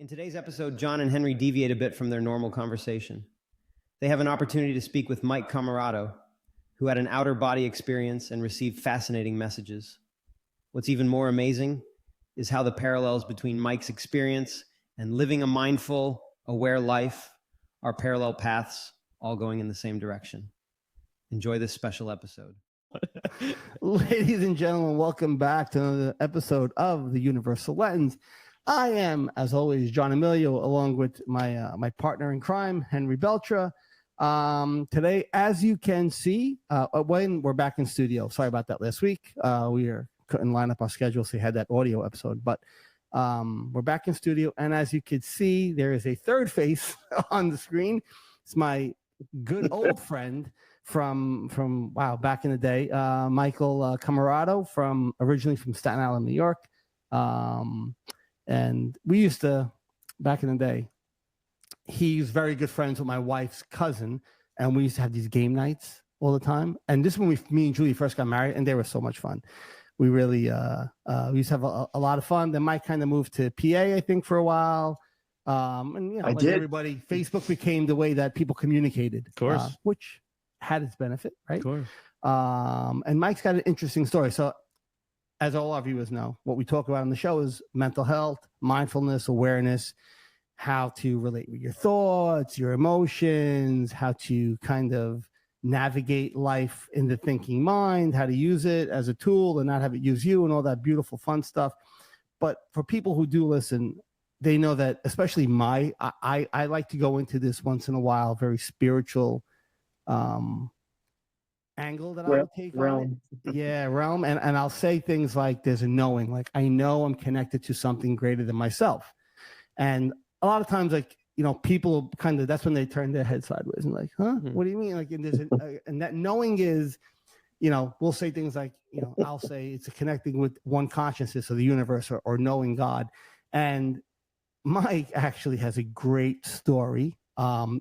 In today's episode, John and Henry deviate a bit from their normal conversation. They have an opportunity to speak with Mike Camarado, who had an outer body experience and received fascinating messages. What's even more amazing is how the parallels between Mike's experience and living a mindful, aware life are parallel paths, all going in the same direction. Enjoy this special episode. Ladies and gentlemen, welcome back to another episode of The Universal Lens. I am, as always, John Emilio, along with my partner in crime, Henry Beltra. Today, as you can see, when we're back in studio. Sorry about that last week. We couldn't line up our schedule, so we had that audio episode. But we're back in studio, and as you can see, there is a third face on the screen. It's my good old friend from back in the day, Michael Camarado, originally from Staten Island, New York. And we used to, back in the day, he's very good friends with my wife's cousin, and we used to have these game nights all the time. And this is when me and Julie first got married, and they were so much fun. We really we used to have a lot of fun. Then Mike kind of moved to PA, I think, for a while. And you know, like everybody, Facebook became the way that people communicated, of course, which had its benefit, right? Of course. And Mike's got an interesting story. So, as all our viewers know, what we talk about on the show is mental health, mindfulness, awareness, how to relate with your thoughts, your emotions, how to kind of navigate life in the thinking mind, how to use it as a tool and not have it use you, and all that beautiful, fun stuff. But for people who do listen, they know that, especially I like to go into this once in a while, very spiritual angle that I would take on it. Yeah, realm. And I'll say things like there's a knowing, like I know I'm connected to something greater than myself. And a lot of times, like, you know, people kind of, that's when they turn their head sideways and like, huh? Mm-hmm. What do you mean? Like, and there's and that knowing is, you know, we'll say things like, you know, I'll say it's a connecting with one consciousness of the universe, or knowing God. And Mike actually has a great story,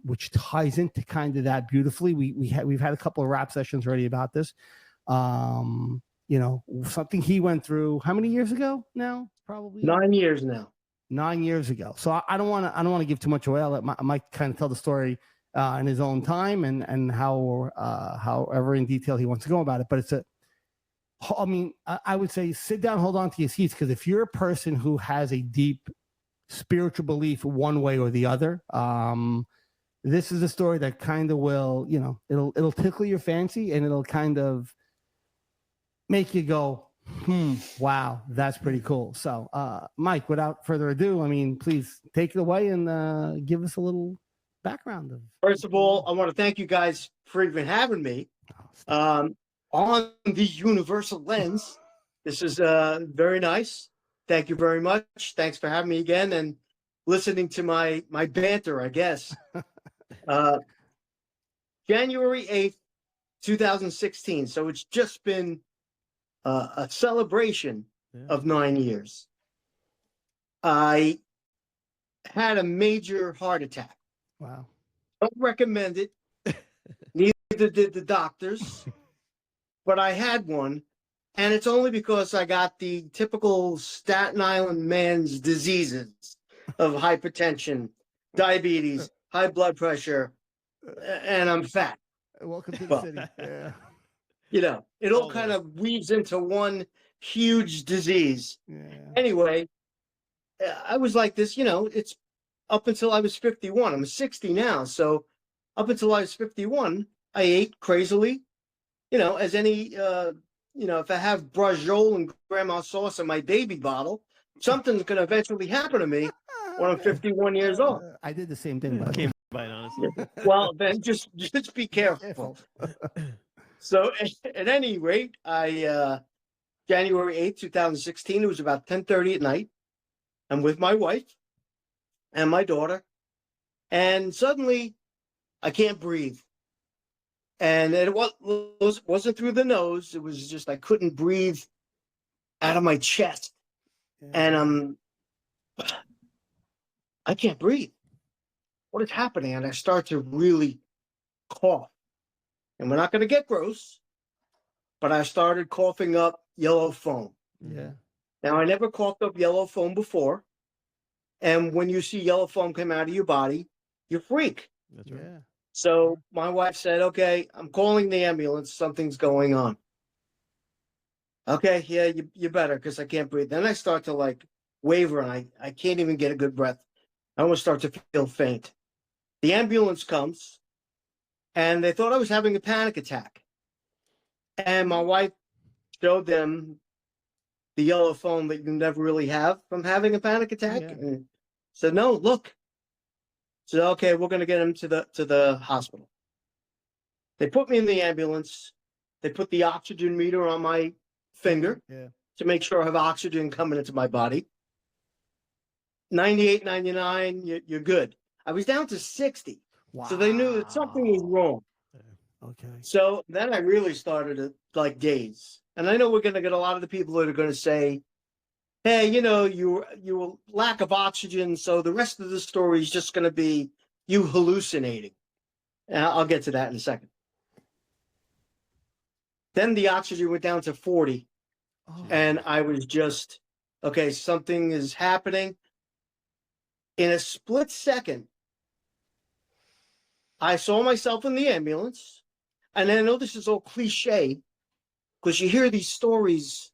which ties into kind of that beautifully. We've had a couple of rap sessions already about this. You know, something he went through how many years ago now? Probably 9 years now. 9 years ago. So I don't want to give too much away. I'll let Mike kind of tell the story in his own time and however in detail he wants to go about it. But I would say sit down, hold on to your seats, because if you're a person who has a deep spiritual belief one way or the other, this is a story that kind of will, you know, it'll tickle your fancy, and it'll kind of make you go, wow, that's pretty cool. So Mike, without further ado, I mean, please take it away and give us a little background of. First of all, I want to thank you guys for even having me on the Universal Lens. This is very nice. Thank you very much. Thanks for having me again and listening to my banter, I guess. January 8th, 2016. So it's just been a celebration of 9 years. I had a major heart attack. Wow. Don't recommend it. Neither did the doctors. But I had one. And it's only because I got the typical Staten Island man's diseases of hypertension, diabetes, high blood pressure, and I'm fat. Welcome to the city. Yeah. You know, it all kind of weaves into one huge disease. Yeah. Anyway, I was like this, you know, it's up until I was 51. I'm 60 now. So up until I was 51, I ate crazily, you know, as any... you know, if I have braciole and grandma sauce in my baby bottle, something's going to eventually happen to me when I'm 51 years old. I did the same thing. Honestly. Well, then just be careful. So at any rate, January 8th, 2016, it was about 10:30 at night. I'm with my wife and my daughter, and suddenly I can't breathe. And it wasn't through the nose. It was just I couldn't breathe out of my chest. Yeah. And I can't breathe. What is happening? And I start to really cough. And we're not going to get gross, but I started coughing up yellow foam. Yeah. Now, I never coughed up yellow foam before. And when you see yellow foam come out of your body, you freak. That's right. Yeah. So my wife said, okay, I'm calling the ambulance. Something's going on. Okay, yeah, you better, because I can't breathe. Then I start to like waver, and I can't even get a good breath. I almost start to feel faint. The ambulance comes, and they thought I was having a panic attack. And my wife showed them the yellow foam that you never really have from having a panic attack. Yeah. And said, no, look. Said, okay, we're gonna get him to the hospital. They put me in the ambulance. They put the oxygen meter on my finger Yeah. to make sure I have oxygen coming into my body. 98, 99, you're good. I was down to 60. Wow. So they knew that something was wrong. Okay. So then I really started to like daze. And I know we're going to get a lot of the people that are going to say, hey, you lack of oxygen. So the rest of the story is just going to be you hallucinating. And I'll get to that in a second. Then the oxygen went down to 40. Oh. And I was just, okay, something is happening. In a split second, I saw myself in the ambulance. And I know this is all cliche because you hear these stories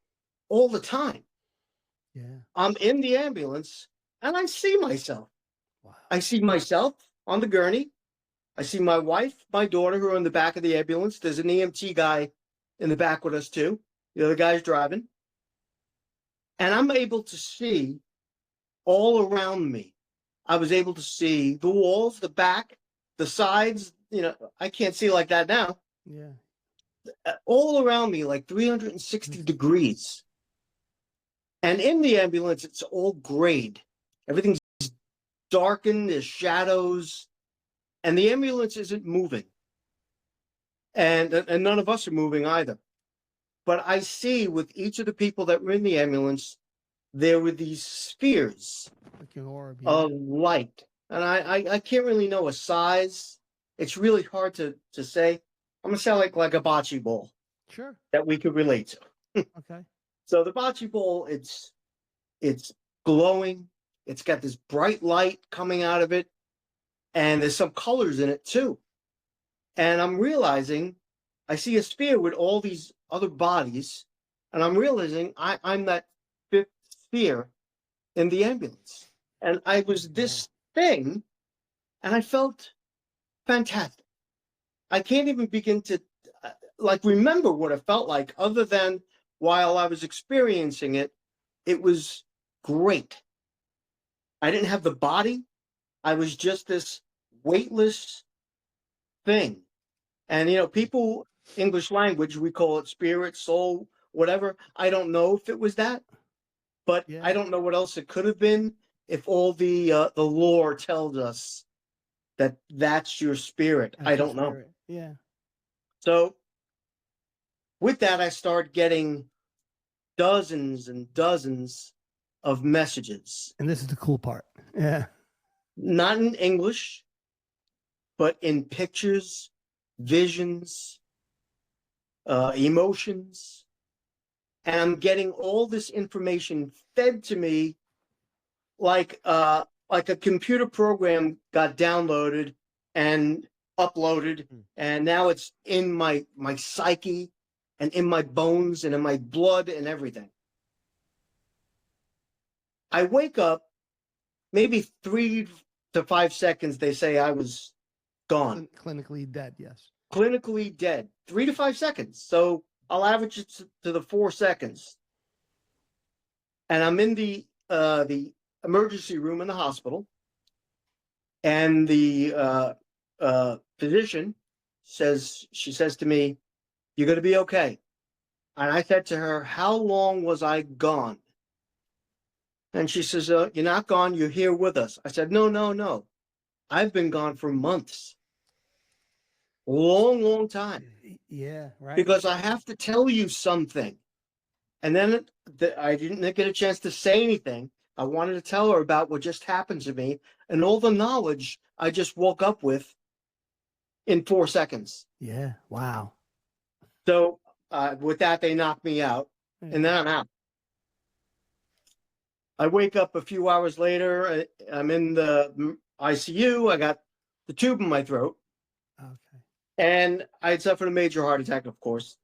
all the time. Yeah. I'm in the ambulance and I see myself. Wow. I see myself on the gurney. I see my wife, my daughter, who are in the back of the ambulance. There's an EMT guy in the back with us too. The other guy's driving. And I'm able to see all around me. I was able to see the walls, the back, the sides. I can't see like that now. Yeah. All around me, like 360 degrees. And in the ambulance, it's all grayed. Everything's darkened, there's shadows, and the ambulance isn't moving. And none of us are moving either. But I see with each of the people that were in the ambulance, there were these spheres Like an orb. of light. And I can't really know a size. It's really hard to say. I'm going to sound like a bocce ball Sure. that we could relate to. Okay. So the bocce ball, it's glowing. It's got this bright light coming out of it. And there's some colors in it too. And I'm realizing I see a sphere with all these other bodies. And I'm realizing I'm that fifth sphere in the ambulance. And I was this thing, and I felt fantastic. I can't even begin to remember what it felt like, other than while I was experiencing it, it was great. I didn't have the body. I was just this weightless thing. And, people, English language, we call it spirit, soul, whatever. I don't know if it was that, but Yeah. I don't know what else it could have been if all the lore tells us that that's your spirit. I don't know. Yeah. So with that, I start getting dozens and dozens of messages. And this is the cool part. Yeah. Not in English, but in pictures, visions, emotions. And I'm getting all this information fed to me like a computer program got downloaded and uploaded, and now it's in my psyche and in my bones and in my blood and everything. I wake up, maybe 3 to 5 seconds, they say I was gone. Clinically dead, yes. Clinically dead. 3 to 5 seconds. So I'll average it to the 4 seconds. And I'm in the emergency room in the hospital. And the physician says to me, "You're going to be okay." And I said to her, "How long was I gone?" And she says, "You're not gone. You're here with us." I said, No. I've been gone for months. Long time. Yeah, right. Because I have to tell you something. And then I didn't get a chance to say anything. I wanted to tell her about what just happened to me and all the knowledge I just woke up with in 4 seconds. Yeah. Wow. So with that, they knocked me out, and then I'm out. I wake up a few hours later. I'm in the ICU. I got the tube in my throat. Okay. And I had suffered a major heart attack, of course.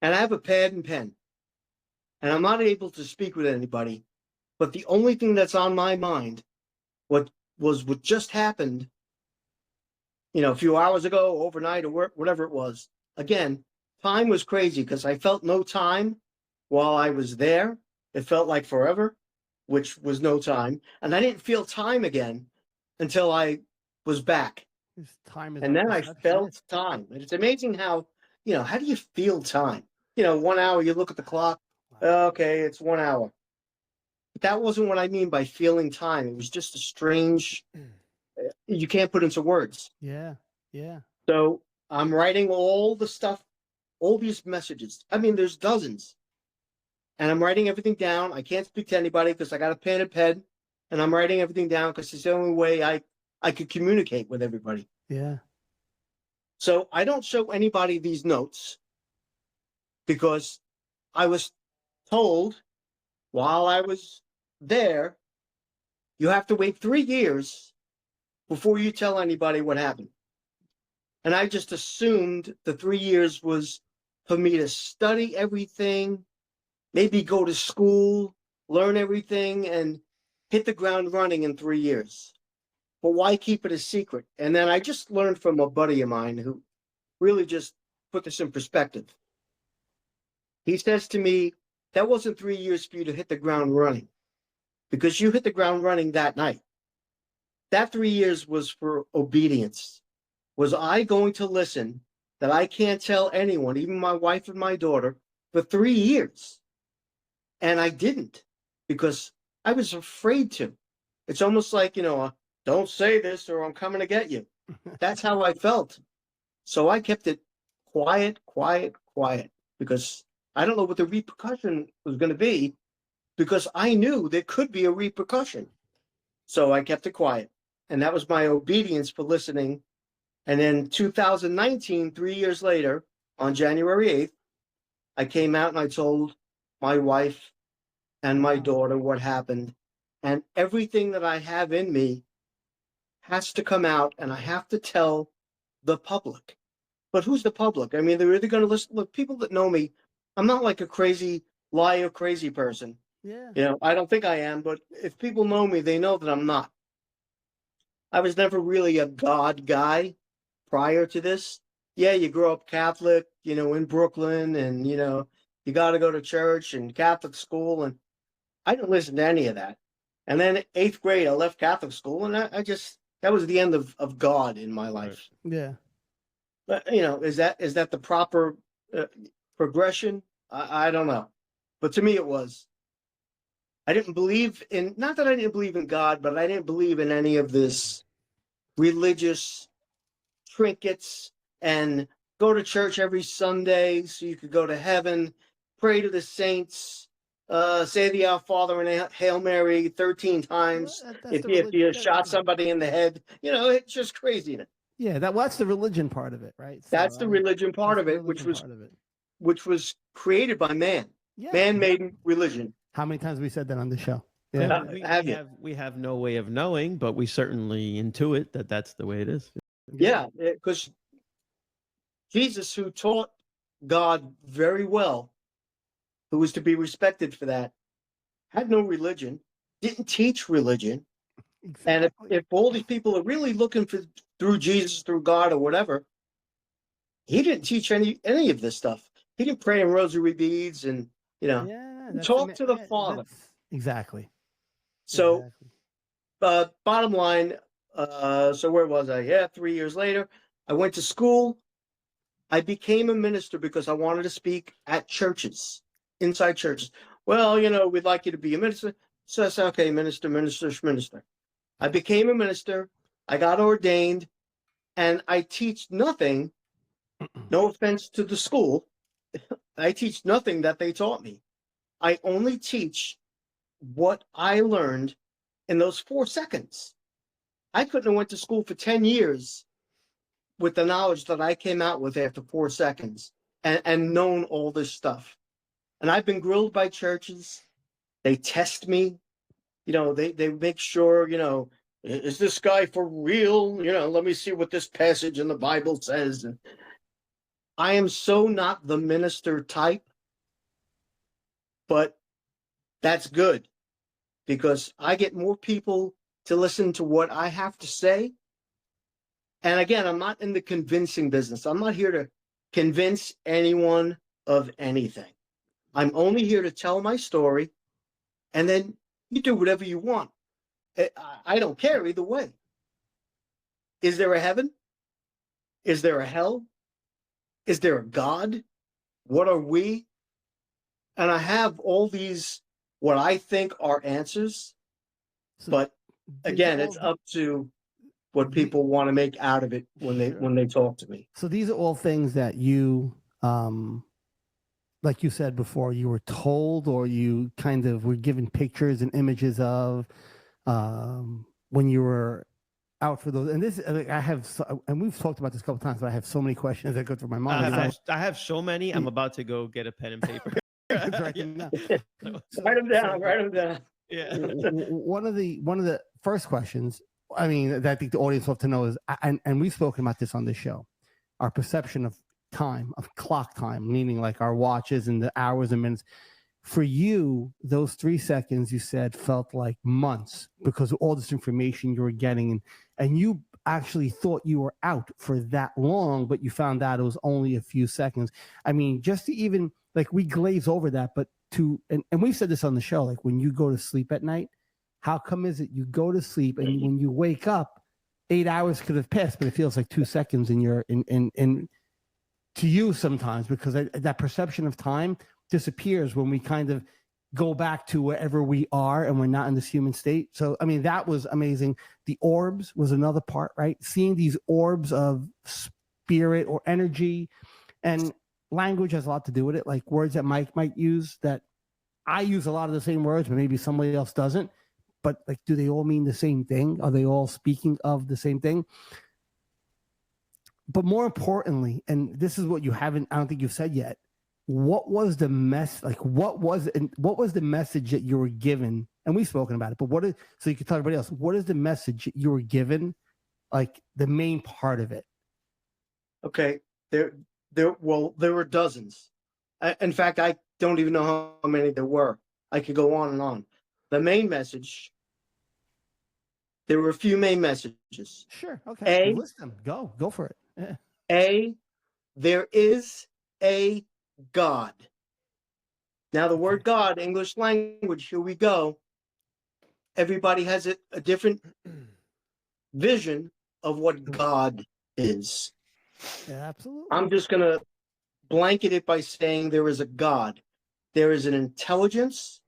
And I have a pad and pen. And I'm not able to speak with anybody. But the only thing that's on my mind, what just happened, a few hours ago, overnight, or whatever it was. Again, time was crazy because I felt no time while I was there. It felt like forever, which was no time. And I didn't feel time again until I was back. Time is And our then I perception. felt time. And it's amazing how do you feel time? 1 hour, you look at the clock. Okay, it's 1 hour. But that wasn't what I mean by feeling time. It was just a strange, you can't put into words. Yeah. Yeah. So I'm writing all the stuff, all these messages. I mean, there's dozens. And I'm writing everything down. I can't speak to anybody because I got a pen and pen. And I'm writing everything down because it's the only way I could communicate with everybody. Yeah. So I don't show anybody these notes because I was told while I was there, you have to wait 3 years before you tell anybody what happened. And I just assumed the 3 years was for me to study everything, maybe go to school, learn everything, and hit the ground running in 3 years. But why keep it a secret? And then I just learned from a buddy of mine who really just put this in perspective. He says to me, that wasn't 3 years for you to hit the ground running because you hit the ground running that night. That 3 years was for obedience. Was I going to listen that I can't tell anyone, even my wife and my daughter, for 3 years? And I didn't because I was afraid to. It's almost like, don't say this or I'm coming to get you. That's how I felt. So I kept it quiet, because I don't know what the repercussion was going to be because I knew there could be a repercussion. So I kept it quiet. And that was my obedience for listening. And then 2019, 3 years later, on January 8th, I came out and I told my wife and my daughter what happened. And everything that I have in me has to come out and I have to tell the public. But who's the public? I mean, they're either going to listen. Look, people that know me, I'm not like a crazy liar, crazy person. Yeah. I don't think I am, but if people know me, they know that I'm not. I was never really a God guy prior to this. Yeah, you grow up Catholic, in Brooklyn, and, you got to go to church and Catholic school. And I didn't listen to any of that. And then 8th grade, I left Catholic school, and that was the end of God in my life. Yeah. But, is that the proper progression? I don't know. But to me, it was. I didn't believe in, not that I didn't believe in God, but I didn't believe in any of this religious trinkets and go to church every Sunday so you could go to heaven, pray to the saints, say the Our Father and Hail Mary 13 times if you shot somebody in the head. It's just craziness. Yeah, that's the religion part of it, right? So, That's the religion part of it, which was created by man. Yeah. Man-made religion. How many times have we said that on the show? Yeah. Yeah. We have no way of knowing, but we certainly intuit that that's the way it is. Yeah, because Jesus, who taught God very well, who was to be respected for that, had no religion, didn't teach religion. Exactly. And if all these people are really looking through Jesus, through God or whatever, he didn't teach any of this stuff. He didn't pray in rosary beads and, talk to the Father. Exactly. So, bottom line, so where was I? Yeah, 3 years later, I went to school. I became a minister because I wanted to speak at churches, inside churches. Well, we'd like you to be a minister. So I said, okay, minister. I became a minister. I got ordained, and I teach nothing. No offense to the school. I teach nothing that they taught me. I only teach what I learned in those 4 seconds. I couldn't have went to school for 10 years with the knowledge that I came out with after 4 seconds and known all this stuff. And I've been grilled by churches. They test me. they make sure, is this guy for real? Let me see what this passage in the Bible says. And I am so not the minister type, but that's good because I get more people to listen to what I have to say. And again, I'm not in the convincing business. I'm not here to convince anyone of anything. I'm only here to tell my story, and then you do whatever you want. I don't care either way. Is there a heaven? Is there a hell? Is there a God? What are we? And I have all these, what I think are answers, So but these again, are all it's up to what the- people want to make out of it when they talk to me. So these are all things that you, like you said before, you were told, or you kind of were given pictures and images of when you were out for those. And this, I have, and we've talked about this a couple of times, but I have so many questions that go through my mind. I have so many. I'm about to go get a pen and paper. Write them down. Write them down. Write them down. Yeah. One of the first questions, I mean, that I think the audience will have to know is, and we've spoken about this on this show, our perception of time, of clock time, meaning like our watches and the hours and minutes. For you, those 3 seconds you said felt like months because of all this information you were getting, and you actually thought you were out for that long, but you found out it was only a few seconds. I mean, just to even, like, we glaze over that, but and we've said this on the show, like when you go to sleep at night, how come is it you go to sleep and when you wake up, 8 hours could have passed, but it feels like 2 seconds in to you sometimes, because that perception of time disappears when we kind of go back to wherever we are and we're not in this human state. So, I mean, that was amazing. The orbs was another part, right? Seeing these orbs of spirit or energy, and language has a lot to do with it. Like words that Mike might use, that I use a lot of the same words, but maybe somebody else doesn't. But like, do they all mean the same thing? Are they all speaking of the same thing? But more importantly, and this is what you haven't, I don't think you've said yet, what was the what was the message that you were given? And we've spoken about it, but so you can tell everybody else, what is the message that you were given, like the main part of it? Okay. There were dozens. In fact, I don't even know how many there were. I could go on and on. The main message, there were a few main messages. Sure. Okay. A, list them. Go for it. Yeah. A, there is a God. Now, the word God, English language, here we go. Everybody has a different vision of what God is. Yeah, absolutely. I'm just going to blanket it by saying there is a God. There is an intelligence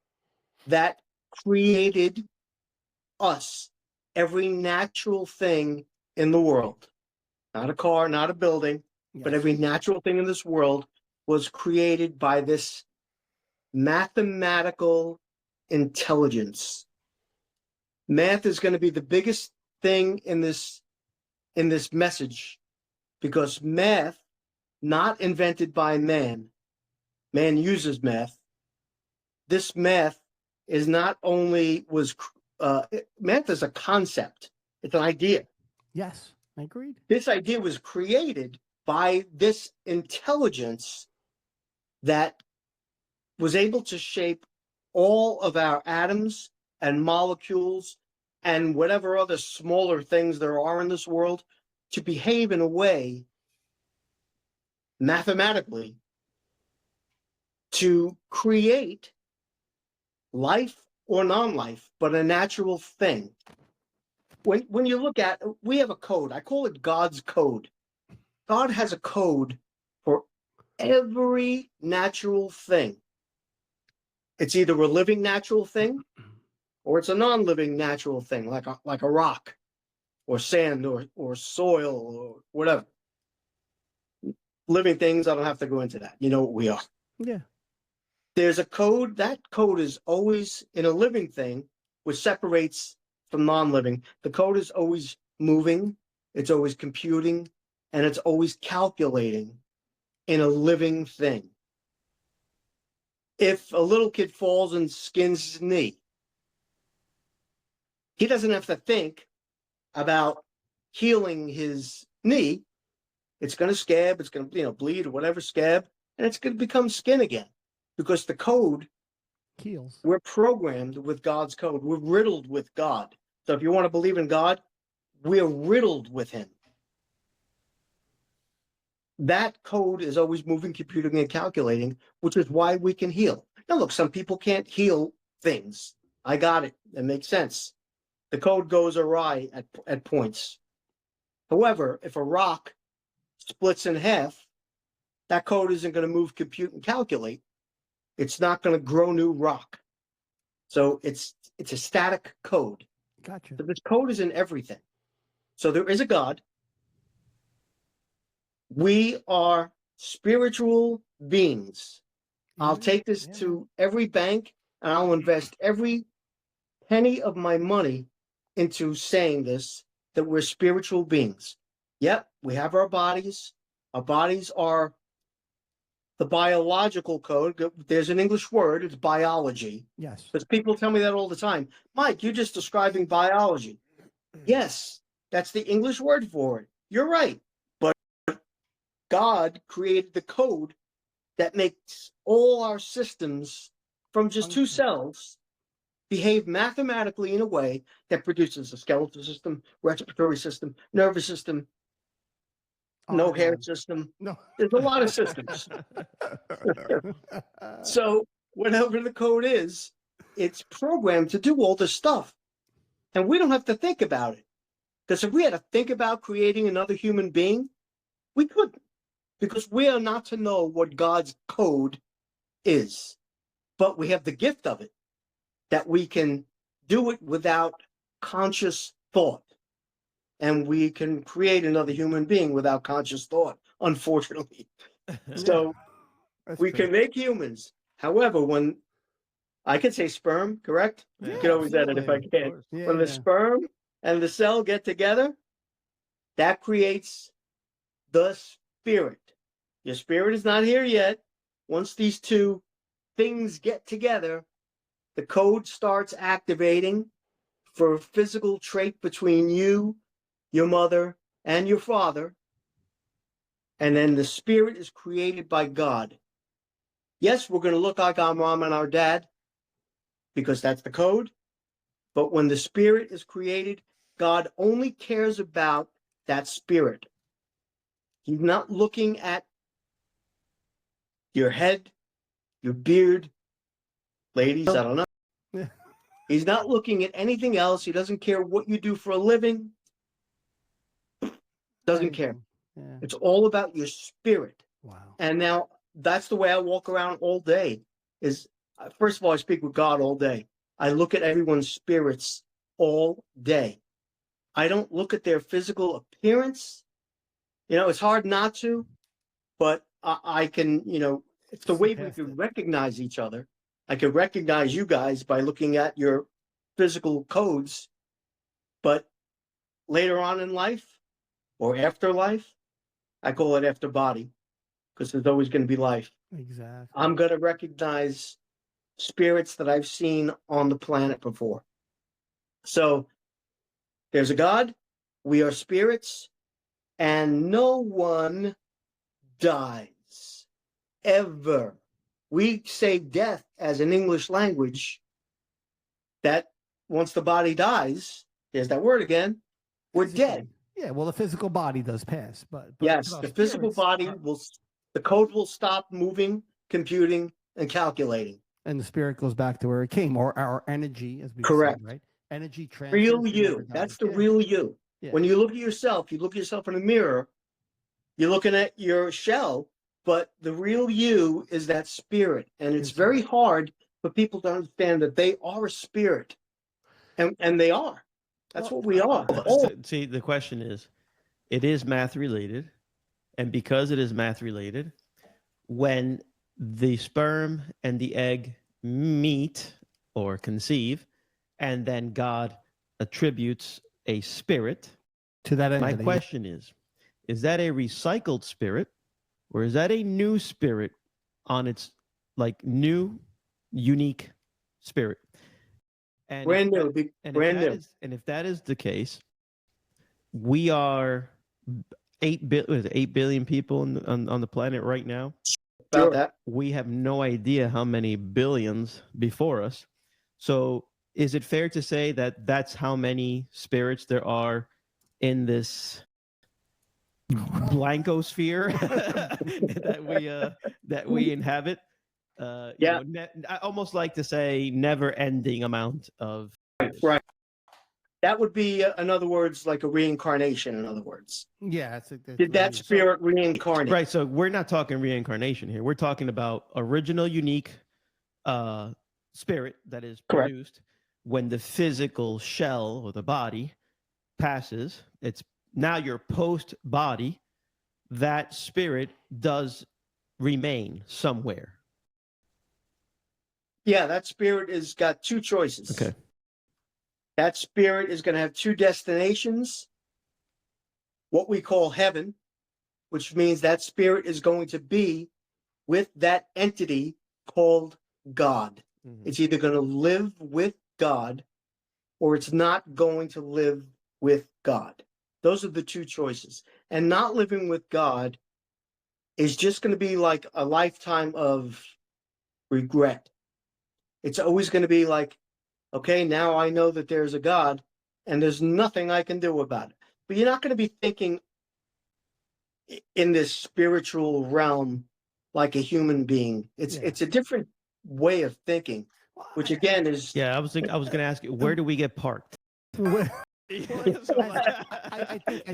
that created us, every natural thing in the world. Not a car, not a building, but every natural thing in this world was created by this mathematical intelligence. Math is going to be the biggest thing in this message, because math, not invented by man uses math. This math is not only math is a concept, it's an idea. Yes, I agreed. This idea was created by this intelligence that was able to shape all of our atoms and molecules and whatever other smaller things there are in this world to behave in a way, mathematically, to create life or non-life, but a natural thing. When you look at, we have a code. I call it God's code. God has a code for every natural thing. It's either a living natural thing or it's a non-living natural thing, like a rock or sand or soil or whatever. Living things, I don't have to go into that. You know what we are. Yeah. There's a code. That code is always in a living thing, which separates from non-living. The code is always moving, it's always computing, and it's always calculating in a living thing. If a little kid falls and skins his knee, He doesn't have to think about healing his knee. It's going to scab, it's going to bleed or whatever, scab, and it's going to become skin again, because the code Heals. we're programmed with God's code. We're riddled with God. So if you want to believe in God, we're riddled with him. That code is always moving, computing, and calculating, which is why we can heal. Now, look, some people can't heal things. I got it. It makes sense. The code goes awry at points. However, if a rock splits in half, that code isn't going to move, compute, and calculate. It's not going to grow new rock. So it's a static code. Gotcha. But this code is in everything. So there is a God. We are spiritual beings. I'll take this to every bank, and I'll invest every penny of my money into saying this, that we're spiritual beings. Yep, we have our bodies. Our bodies are the biological code. There's an English word, it's biology. Yes. Because people tell me that all the time. Mike, you're just describing biology. Yes, that's the English word for it. You're right. But God created the code that makes all our systems from just two cells behave mathematically in a way that produces a skeletal system, respiratory system, nervous system, no hair system. No. There's a lot of systems. So whatever the code is, it's programmed to do all this stuff. And we don't have to think about it. Because if we had to think about creating another human being, we couldn't. Because we are not to know what God's code is. But we have the gift of it, that we can do it without conscious thought. And we can create another human being without conscious thought, unfortunately. So we can make humans. However, when I can say sperm, correct? Yeah, You can always edit if I can. When the sperm and the cell get together, that creates the spirit. Your spirit is not here yet. Once these two things get together, the code starts activating for a physical trait between you, your mother, and your father. And then the spirit is created by God. Yes, we're going to look like our mom and our dad, because that's the code. But when the spirit is created, God only cares about that spirit. He's not looking at your head, your beard. Ladies, I don't know. Yeah. He's not looking at anything else. He doesn't care what you do for a living. Doesn't care. Yeah. It's all about your spirit. Wow. And now that's the way I walk around all day. Is first of all, I speak with God all day. I look at everyone's spirits all day. I don't look at their physical appearance. It's hard not to, but I can, it's the way we can recognize each other. I can recognize you guys by looking at your physical codes, but later on in life or after life, I call it after body, because there's always going to be life. Exactly. I'm going to recognize spirits that I've seen on the planet before. So there's a God, we are spirits, and no one dies ever. We say death as an English language, that once the body dies, there's that word again, we're dead. Yeah, well, the physical body does pass, but yes, the physical body the code will stop moving, computing, and calculating. And the spirit goes back to where it came, or our energy, as we Correct. said, right? Energy transfers. Real you. That's the real you. Yeah. When you look at yourself, you look at yourself in a mirror, you're looking at your shell, but the real you is that spirit. And it's very hard for people to understand that they are a spirit. And they are. That's what we are. See, the question is, it is math related. And because it is math related, when the sperm and the egg meet or conceive, and then God attributes a spirit to that entity. My question is that a recycled spirit, or is that a new spirit on its new, unique spirit? And Brand if new. that, and if Brand that new. is and if that is the case, we are 8 billion people on the planet right now. About Sure. that. We have no idea how many billions before us. So is it fair to say that that's how many spirits there are in this blankosphere that we inhabit? Yeah. I almost like to say never-ending amount of. Right. That would be, in other words, like a reincarnation. In other words, Yeah, that's did that spirit reincarnate? Right. So we're not talking reincarnation here. We're talking about original, unique spirit that is Correct. produced when the physical shell or the body passes. It's now your post body. That spirit does remain somewhere. Yeah, that spirit has got two choices. Okay. That spirit is going to have two destinations. What we call heaven, which means that spirit is going to be with that entity called God. Mm-hmm. It's either going to live with God or it's not going to live with God. Those are the two choices. And not living with God is just going to be like a lifetime of regret. It's always going to be like, okay, now I know that there's a God and there's nothing I can do about it. But you're not going to be thinking in this spiritual realm like a human being. It's a different way of thinking, which again is I was going to ask you, where do we get parked? I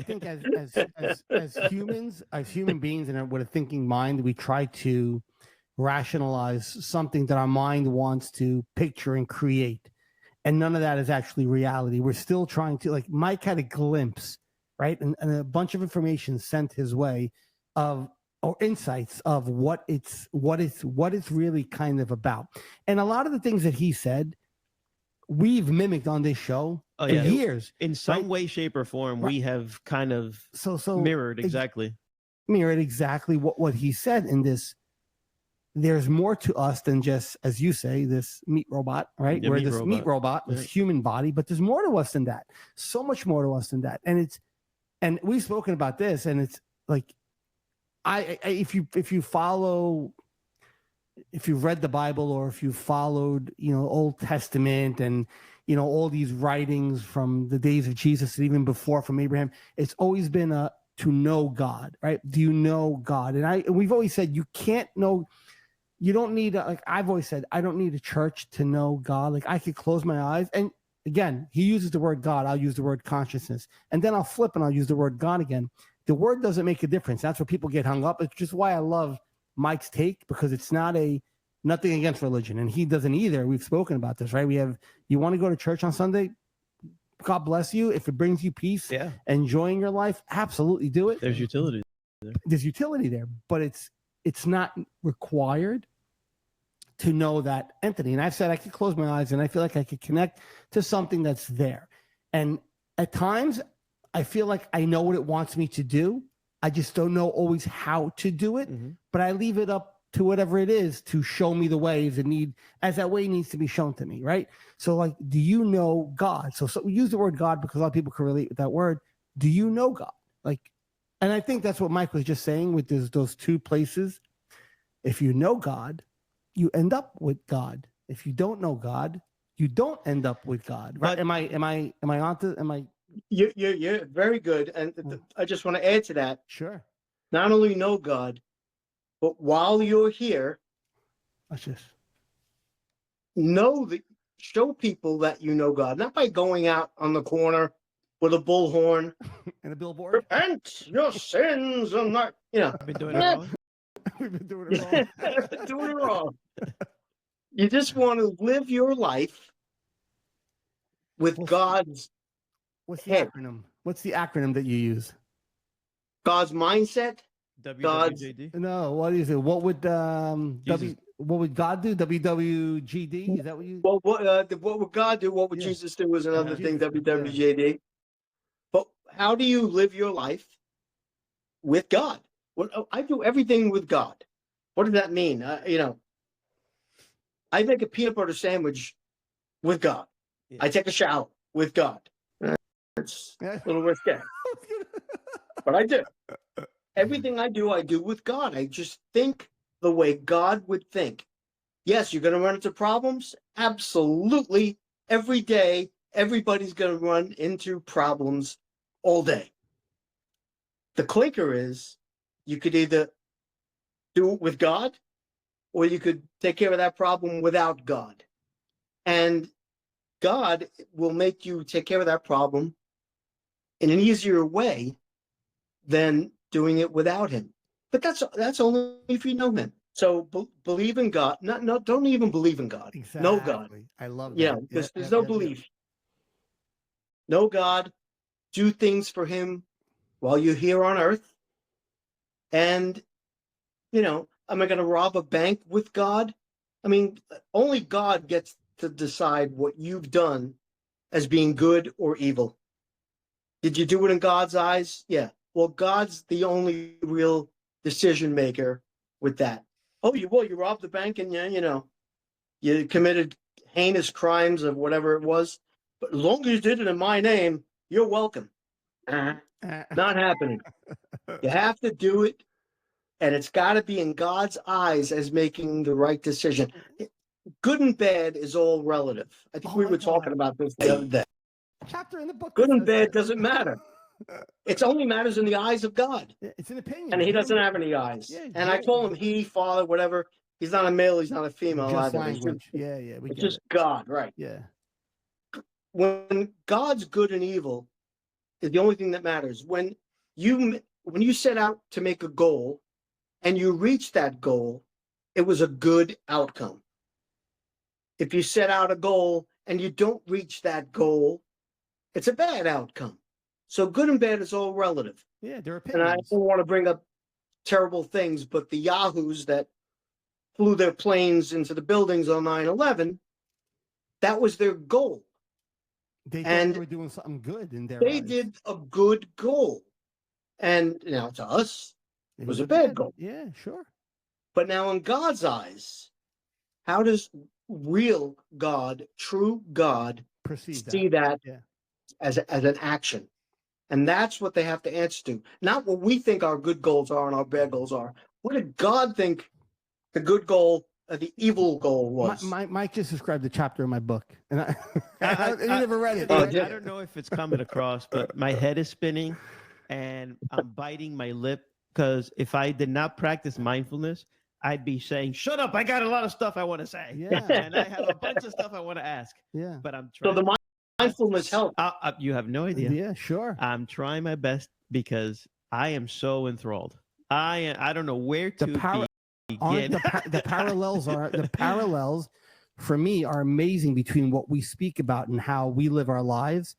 think as humans, as human beings, and with a thinking mind, we try to rationalize something that our mind wants to picture and create, and none of that is actually reality. We're still trying to, like, Mike had a glimpse, right, and a bunch of information sent his way of or insights of what it's really kind of about, and a lot of the things that he said we've mimicked on this show for years. In some way, shape, or form, we have kind of mirrored exactly what he said in this. There's more to us than just, as you say, this meat robot, right? Yeah, Where this meat robot, this human body, but there's more to us than that. So much more to us than that. And we've spoken about this, and it's like, if you follow, if you've read the Bible, or if you've followed, Old Testament, and all these writings from the days of Jesus and even before, from Abraham, it's always been to know God, right? Do you know God? And we've always said you can't know. You don't need like I've always said, I don't need a church to know God. Like, I could close my eyes, and again, he uses the word God, I'll use the word consciousness, and then I'll flip and I'll use the word God again. The word doesn't make a difference. That's where people get hung up. It's just why I love Mike's take, because it's nothing against religion, and he doesn't either. We've spoken about this, right? You want to go to church on Sunday, God bless you. If it brings you peace, enjoying your life, absolutely do it. There's utility there, but it's not required to know that entity. And I've said I could close my eyes and I feel like I could connect to something that's there. And at times I feel like I know what it wants me to do. I just don't know always how to do it, but I leave it up to whatever it is to show me the way as that way needs to be shown to me, right? So, like, do you know God? So we use the word God because a lot of people can relate with that word. Do you know God? Like, and I think that's what Mike was just saying with those two places. If you know God, you end up with God. If you don't know God, you don't end up with God. Right? Am I onto? Am I? You're very good, and I just want to add to that. Sure. Not only know God, but while you're here, show people that you know God, not by going out on the corner with a bullhorn and a billboard. Repent, your sins are not. I've been doing it wrong. We've been doing it wrong. Doing it wrong. You just want to live your life with God's What's the head. acronym? What's the acronym that you use? God's mindset. WWJD? No, what is it? What would what would God do? WWGD? Is that what you? Well, what would God do? What would Jesus do? Was another thing. WWJD. But how do you live your life with God? I do everything with God. What does that mean? I make a peanut butter sandwich with God. Yeah. I take a shower with God. It's a little risque, but I do. Everything I do with God. I just think the way God would think. Yes, you're going to run into problems. Absolutely. Every day, everybody's going to run into problems all day. The clinker is you could either do it with God or you could take care of that problem without God. And God will make you take care of that problem in an easier way than doing it without him. But that's only if you know him. So believe in God. Don't even believe in God. Exactly. Know God. I love that. Yeah, there's no belief. Know God. Do things for him while you're here on earth. And, am I going to rob a bank with God? I mean, only God gets to decide what you've done as being good or evil. Did you do it in God's eyes? Yeah. Well, God's the only real decision maker with that. Oh, you robbed the bank and you committed heinous crimes of whatever it was. But as long as you did it in my name, you're welcome. Not happening. You have to do it, and it's got to be in God's eyes as making the right decision. Good and bad is all relative. I think we were talking about this the other day. Chapter in the book. Good and bad doesn't matter. It only matters in the eyes of God. It's an opinion. And he doesn't have any eyes. Yeah, and I call him he, father, whatever. He's not a male, he's not a female. Just either. language. It's just God, right? Yeah. When God's good and evil is the only thing that matters. When you set out to make a goal and you reach that goal, it was a good outcome. If you set out a goal and you don't reach that goal, it's a bad outcome. So good and bad is all relative. Yeah, they're opinions. And I don't want to bring up terrible things, but the yahoos that flew their planes into the buildings on 9/11, that was their goal. They thought they were doing something good in their They eyes. did a good goal. And now to us, it was a bad goal. Yeah, sure. But now in God's eyes, how does real God, true God, see that as an action? And that's what they have to answer to. Not what we think our good goals are and our bad goals are. What did God think the good goal or the evil goal was? Mike just described the chapter in my book. And you never read it. I don't know if it's coming across, but my head is spinning and I'm biting my lip because if I did not practice mindfulness, I'd be saying, shut up, I got a lot of stuff I want to say. Yeah. And I have a bunch of stuff I want to ask. Yeah. But I'm trying. So the mindfulness help. You have no idea. Yeah, sure. I'm trying my best because I am so enthralled. I don't know where to begin. The parallels for me are amazing between what we speak about and how we live our lives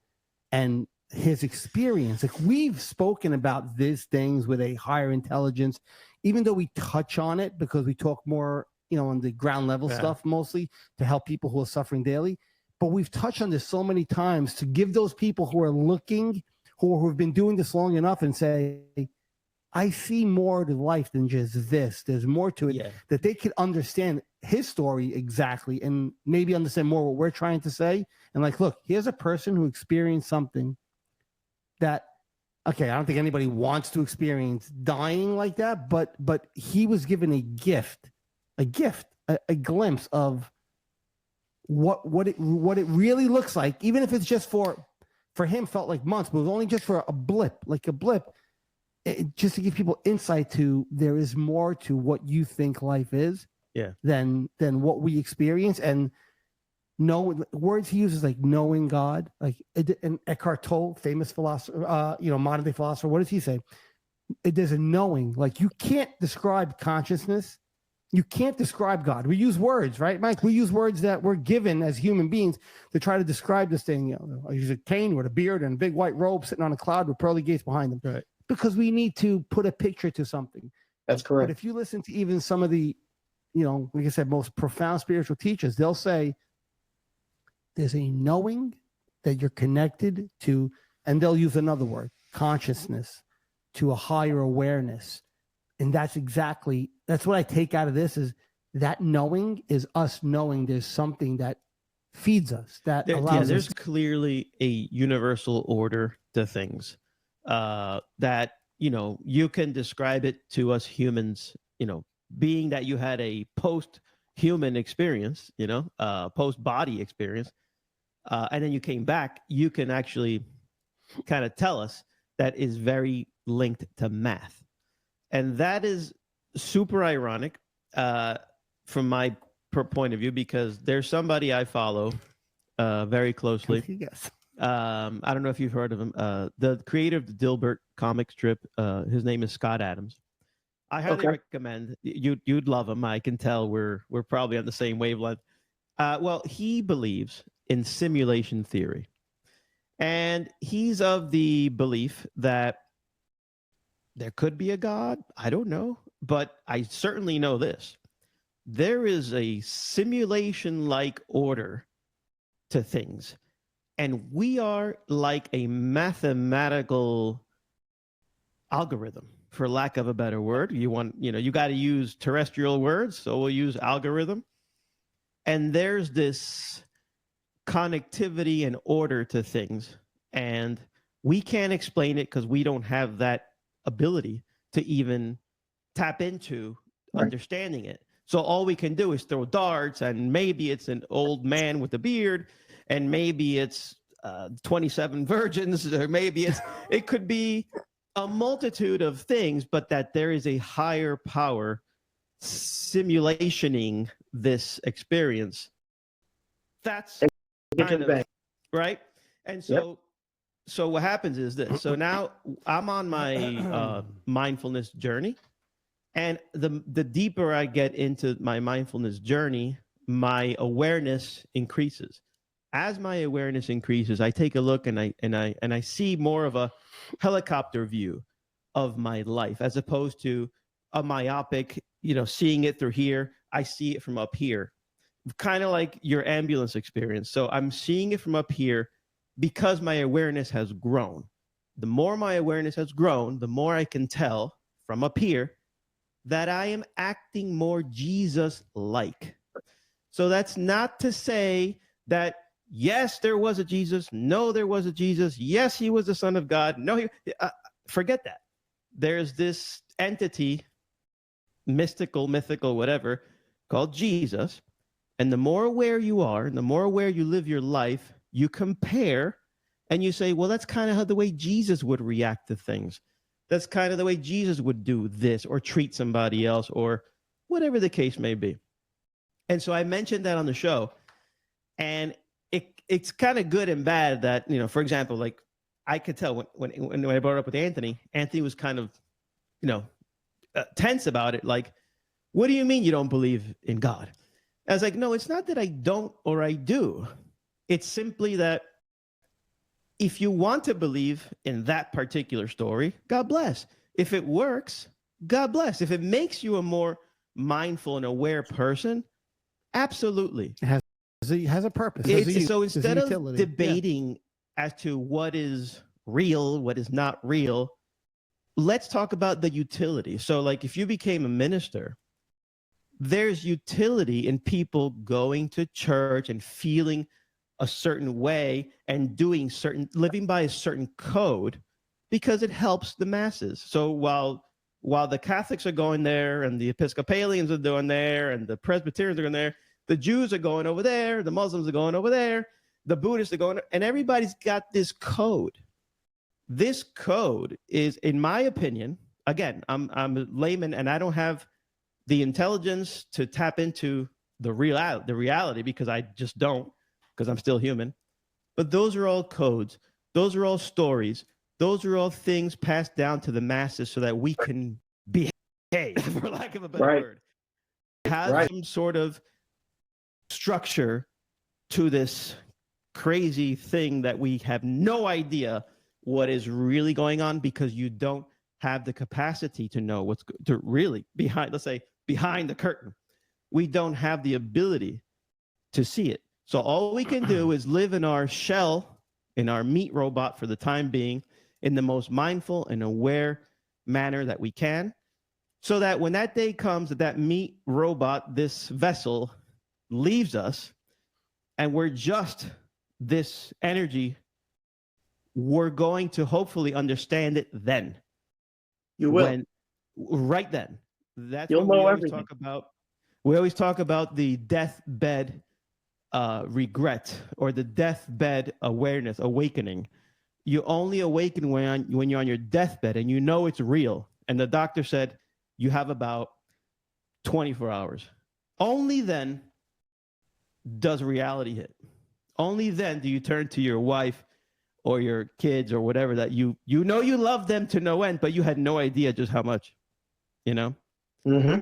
and his experience. Like we've spoken about these things with a higher intelligence, even though we touch on it because we talk more, on the ground level stuff mostly to help people who are suffering daily. But we've touched on this so many times to give those people who are looking, who have been doing this long enough and say, I see more to life than just this. There's more to it that they could understand his story exactly and maybe understand more what we're trying to say. And like, look, here's a person who experienced something that, okay, I don't think anybody wants to experience dying like that, but he was given a gift, a glimpse of what it really looks like, even if it's just for him felt like months, but it was only just for a blip, just to give people insight to there is more to what you think life is than what we experience. And words he uses like knowing God, like and Eckhart Tolle, famous philosopher, modern day philosopher, what does he say? There's a knowing, like you can't describe consciousness. You can't describe God. We use words, right, Mike? We use words that we're given as human beings to try to describe this thing. I use a cane with a beard and a big white robe sitting on a cloud with pearly gates behind him. Right. Because we need to put a picture to something. That's correct. But if you listen to even some of the, like I said, most profound spiritual teachers, they'll say there's a knowing that you're connected to, and they'll use another word, consciousness, to a higher awareness. And that's what I take out of this is that knowing is us knowing there's something that feeds us, that allows there's us. clearly a universal order to things that, you can describe it to us humans, being that you had a post-human experience, post-body experience, and then you came back, you can actually kind of tell us that is very linked to math. And that is super ironic from my point of view, because there's somebody I follow very closely. Yes. I don't know if you've heard of him. The creator of the Dilbert comic strip, his name is Scott Adams. I highly recommend. You'd love him. I can tell we're probably on the same wavelength. Well, he believes in simulation theory, and he's of the belief that there could be a God. I don't know, but I certainly know this: there is a simulation-like order to things. And we are like a mathematical algorithm, for lack of a better word. You got to use terrestrial words, so we'll use algorithm. And there's this connectivity and order to things. And we can't explain it because we don't have that ability to even tap into understanding it. So all we can do is throw darts, and maybe it's an old man with a beard, and maybe it's 27 virgins, or maybe it could be a multitude of things, but that there is a higher power simulationing this experience. That's kind of right. And so what happens is this. So now I'm on my mindfulness journey, and the deeper I get into my mindfulness journey, my awareness increases. As my awareness increases, I take a look and I see more of a helicopter view of my life, as opposed to a myopic, seeing it through here. I see it from up here, kind of like your ambulance experience. So I'm seeing it from up here because my awareness has grown. The more my awareness has grown, the more I can tell from up here that I am acting more Jesus-like. So that's not to say that yes, there was a Jesus. No, there was a Jesus. Yes, he was the Son of God. No, forget that. There's this entity, mystical, whatever, called Jesus. And the more aware you are, and the more aware you live your life, you compare and you say, well, that's kind of how the way Jesus would react to things. That's kind of the way Jesus would do this or treat somebody else or whatever the case may be. And so I mentioned that on the show. And it's kind of good and bad that, for example, like I could tell when I brought it up with Anthony was kind of, tense about it. Like, what do you mean you don't believe in God? I was like, no, it's not that I don't or I do. It's simply that if you want to believe in that particular story, God bless. If it works, God bless. If it makes you a more mindful and aware person, absolutely. It has a purpose. So instead of debating as to what is real, what is not real, let's talk about the utility. So like if you became a minister, there's utility in people going to church and feeling a certain way and living by a certain code, because it helps the masses. So while the Catholics are going there and the Episcopalians are going there and the Presbyterians are going there, the Jews are going over there, the Muslims are going over there, the Buddhists are going, and everybody's got this code. This code is, in my opinion, again, I'm a layman and I don't have the intelligence to tap into the reality, because I just don't, because I'm still human. But those are all codes. Those are all stories. Those are all things passed down to the masses so that we can behave, for lack of a better word. Have some sort of structure to this crazy thing that we have no idea what is really going on, because you don't have the capacity to know what's to really behind the curtain. We don't have the ability to see it. So all we can do is live in our shell, in our meat robot for the time being, in the most mindful and aware manner that we can, so that when that day comes that meat robot, this vessel, leaves us, and we're just this energy, we're going to hopefully understand it then. You will. Right then. That's You'll what we know always everything. talk about. We always talk about the deathbed regret, or the deathbed awareness, awakening. You only awaken when you're on your deathbed and you know it's real. And the doctor said you have about 24 hours. Only then does reality hit. Only then do you turn to your wife or your kids or whatever that you know you love them to no end, but you had no idea just how much, you know? Mm-hmm.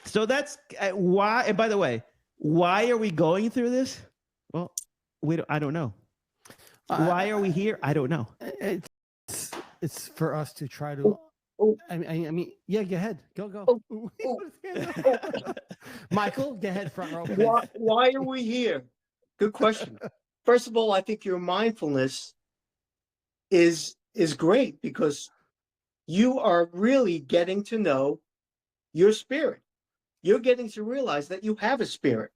So that's why, and by the way, why are we going through this? Well, I don't know. Why are we here? I don't know. It's for us to try to. I mean, yeah. Go ahead. Go. Michael, go ahead. Front row. Why are we here? Good question. First of all, I think your mindfulness is great, because you are really getting to know your spirit. You're getting to realize that you have a spirit.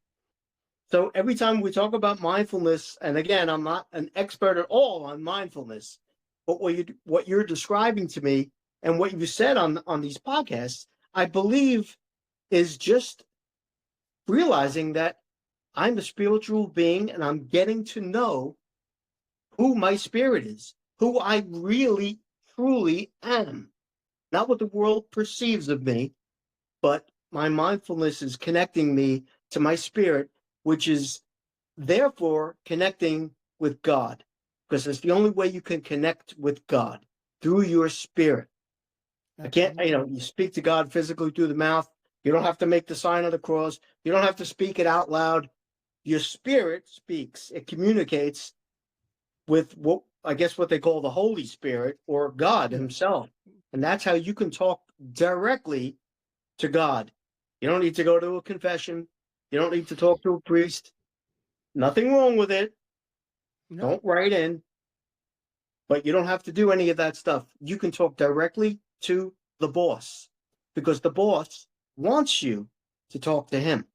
So every time we talk about mindfulness, and again, I'm not an expert at all on mindfulness, but what you're describing to me and what you said on these podcasts, I believe is just realizing that I'm a spiritual being and I'm getting to know who my spirit is, who I really, truly am. Not what the world perceives of me, but my mindfulness is connecting me to my spirit, which is therefore connecting with God, because it's the only way you can connect with God, through your spirit. I can't, you speak to God physically through the mouth. You don't have to make the sign of the cross. You don't have to speak it out loud. Your spirit speaks. It communicates with what they call the Holy Spirit, or God himself. And that's how you can talk directly to God. You don't need to go to a confession. You don't need to talk to a priest. Nothing wrong with it. No. Don't write in. But you don't have to do any of that stuff. You can talk directly to the boss, because the boss wants you to talk to him.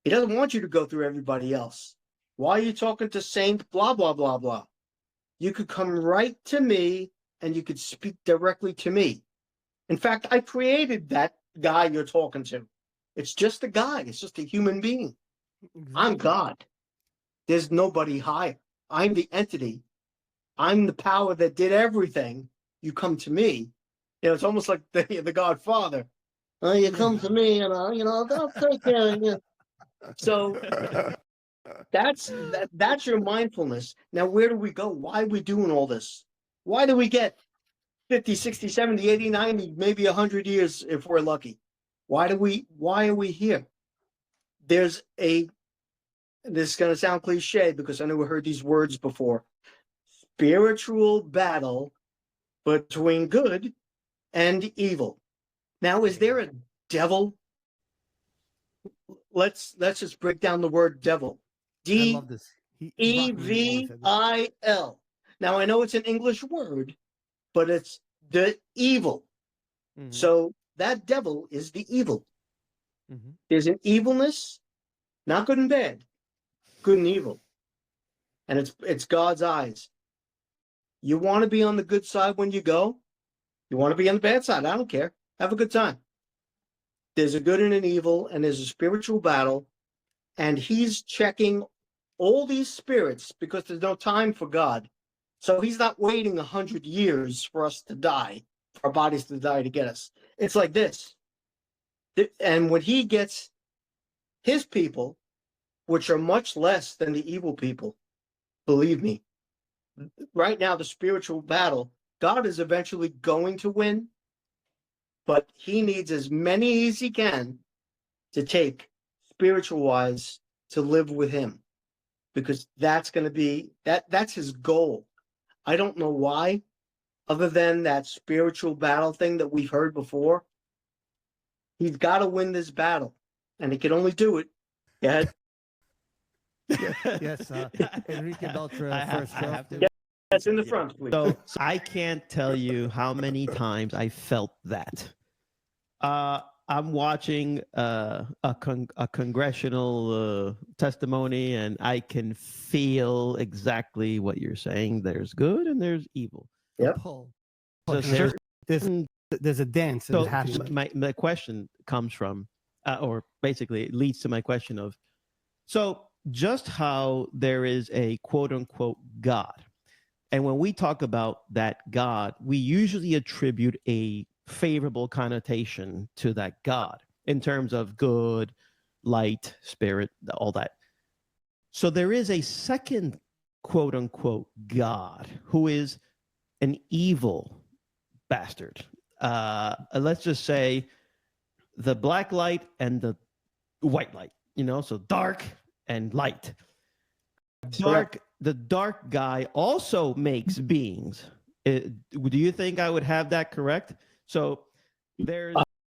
He doesn't want you to go through everybody else. Why are you talking to Saint blah, blah, blah, blah? You could come right to me and you could speak directly to me. In fact, I created that guy you're talking to. It's just a guy. It's just a human being. Exactly. I'm God. There's nobody higher. I'm the entity. I'm the power that did everything. You come to me. It's almost like the Godfather. You come to me and I'll take care of you. So that's your mindfulness. Now, where do we go? Why are we doing all this? Why do we get 50, 60, 70, 80, 90, maybe 100 years if we're lucky? Why are we here? This is going to sound cliche, because I know we heard these words before. Spiritual battle between good and evil. Now, is there a devil? Let's just break down the word devil. D-E-V-I-L. Now, I know it's an English word, but it's the evil. Mm-hmm. So that devil is the evil. Mm-hmm. There's an evilness, not good and bad, good and evil. And it's God's eyes. You want to be on the good side when you go? You want to be on the bad side? I don't care. Have a good time. There's a good and an evil, and there's a spiritual battle, and he's checking all these spirits, because there's no time for God. So he's not waiting 100 years for us to die, for our bodies to die to get us. It's like this. And when he gets his people, which are much less than the evil people, believe me, right now, the spiritual battle, God is eventually going to win, but he needs as many as he can to take, spiritual-wise, to live with him, because that's going to be, that's his goal. I don't know why, other than that spiritual battle thing that we've heard before. He's got to win this battle, and he can only do it. Go ahead. Yes, Enrique Beltra, first row. That's in the front, please. So I can't tell you how many times I felt that. I'm watching a congressional testimony, and I can feel exactly what you're saying. There's good and there's evil. Yep. Pull. So There's a dance that so happens. my question comes from, or basically it leads to my question of, so just how there is a quote unquote God. And when we talk about that God, we usually attribute a favorable connotation to that God in terms of good, light, spirit, all that. So there is a second quote unquote God who is an evil bastard. Let's just say the black light and the white light, so dark and light. The dark guy also makes beings. Do you think I would have that correct? So there's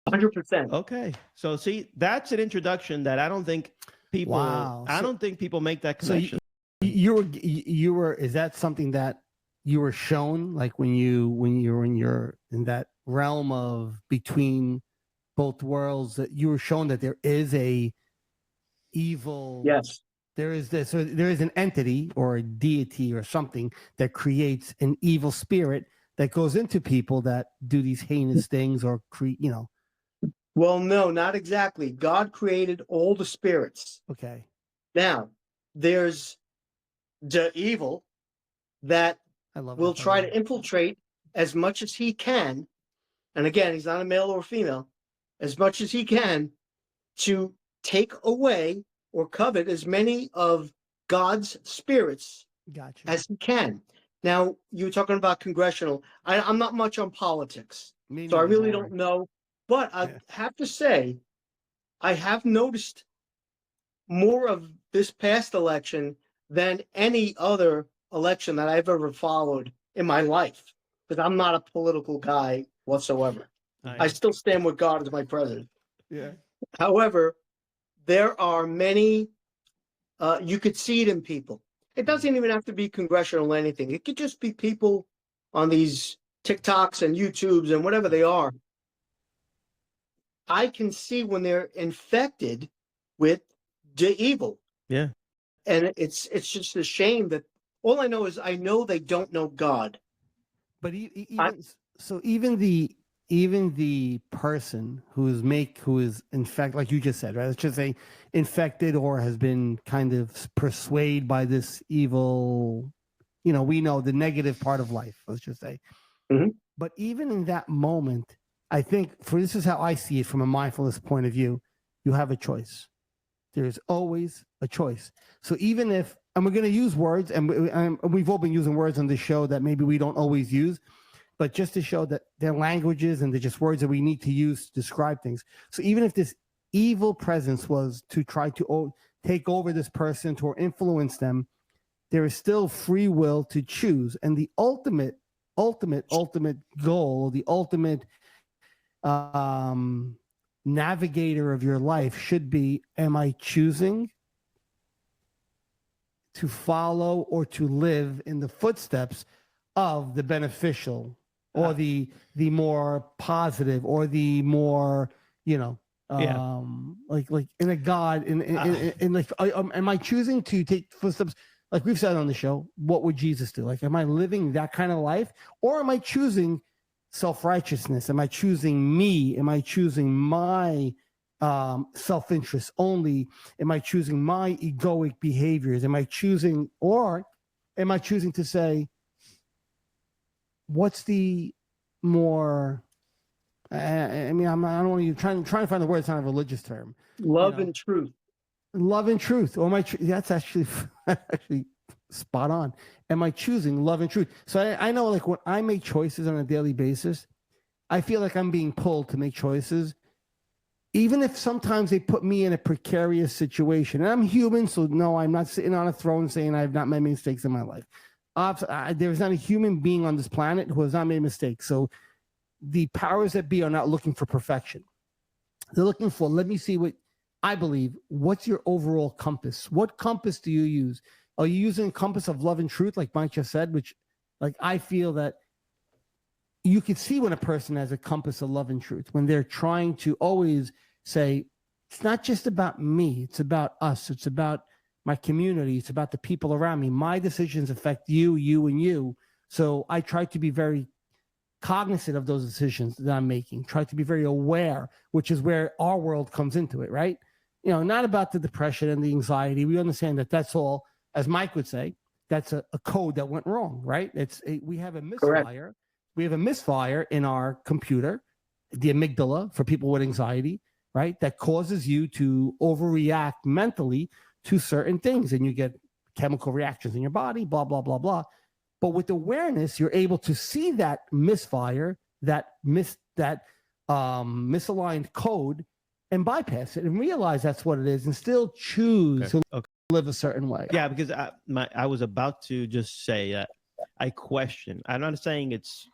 100%. Okay. So see, that's an introduction that I don't think people. Wow. I don't think people make that connection. So you were. Is that something that you were shown, like when you're in that realm of between both worlds, that you were shown that there is a evil? Yes. There is this. So there is an entity or a deity or something that creates an evil spirit that goes into people that do these heinous things or create. Well, no, not exactly. God created all the spirits. Okay. Now, there's the evil that will try to infiltrate as much as he can. And again, he's not a male or female, as much as he can to take away or covet as many of God's spirits as he can. Now, you were talking about congressional. I'm not much on politics, so I really don't know. But I have to say, I have noticed more of this past election than any other election that I've ever followed in my life, because I'm not a political guy whatsoever. I still stand with God as my president. Yeah. However, there are many, you could see it in people. It doesn't even have to be congressional or anything. It could just be people on these TikToks and YouTubes and whatever they are. I can see when they're infected with the evil. Yeah. And it's just a shame that all I know is I know they don't know God. But even the person who is infected, like you just said, right? Let's just say infected or has been kind of persuaded by this evil, we know the negative part of life, let's just say. Mhm. But even in that moment, I think this is how I see it from a mindfulness point of view, you have a choice. There's always a choice. So even if, and we're going to use words, and we've all been using words on this show that maybe we don't always use, but just to show that they're languages and they're just words that we need to use to describe things. So even if this evil presence was to try to take over this person or influence them, there is still free will to choose. And the ultimate goal, the ultimate navigator of your life should be, am I choosing to follow or to live in the footsteps of the beneficial or the more positive or the more, like in a God, in like, am I choosing to take footsteps? Like we've said on the show, what would Jesus do? Like, am I living that kind of life, or am I choosing self-righteousness? Am I choosing me? Am I choosing my self-interest only? Am I choosing my egoic behaviors? Am I choosing to say, what's the more, I don't want to trying to find the word, it's not a religious term. Love and truth. Love and truth. Or that's actually spot on. Am I choosing love and truth? So I know, like, when I make choices on a daily basis, I feel like I'm being pulled to make choices, even if sometimes they put me in a precarious situation. And I'm human, so no, I'm not sitting on a throne saying I've not made mistakes in my life. There's not a human being on this planet who has not made mistakes. So the powers that be are not looking for perfection. They're looking for, let me see what I believe. What's your overall compass? What compass do you use? Are you using a compass of love and truth, like Mike just said, which, like, I feel that you could see when a person has a compass of love and truth, when they're trying to always say, it's not just about me, it's about us, it's about my community, it's about the people around me. My decisions affect you, you, and you. So I try to be very cognizant of those decisions that I'm making, try to be very aware, which is where our world comes into it, right? You know, not about the depression and the anxiety. We understand that that's all, as Mike would say, that's a code that went wrong, right? We have a misfire. Correct. We have a misfire in our computer, the amygdala for people with anxiety, right? That causes you to overreact mentally to certain things, and you get chemical reactions in your body, blah, blah, blah, blah. But with awareness, you're able to see that misfire, that misaligned code, and bypass it and realize that's what it is, and still choose to live a certain way. Yeah, because I was about to just say that I question. I'm not saying it's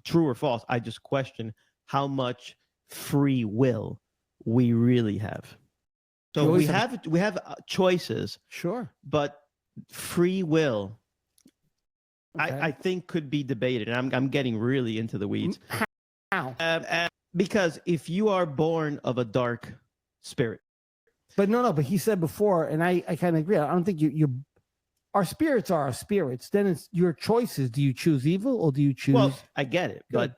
true or false. I just question how much free will we really have. So we have choices, sure, but free will, I think, could be debated. And I'm getting really into the weeds. How? Because if you are born of a dark spirit, but but he said before, and I kind of agree. I don't think our spirits are our spirits. Then it's your choices. Do you choose evil or do you choose? Well, I get it, but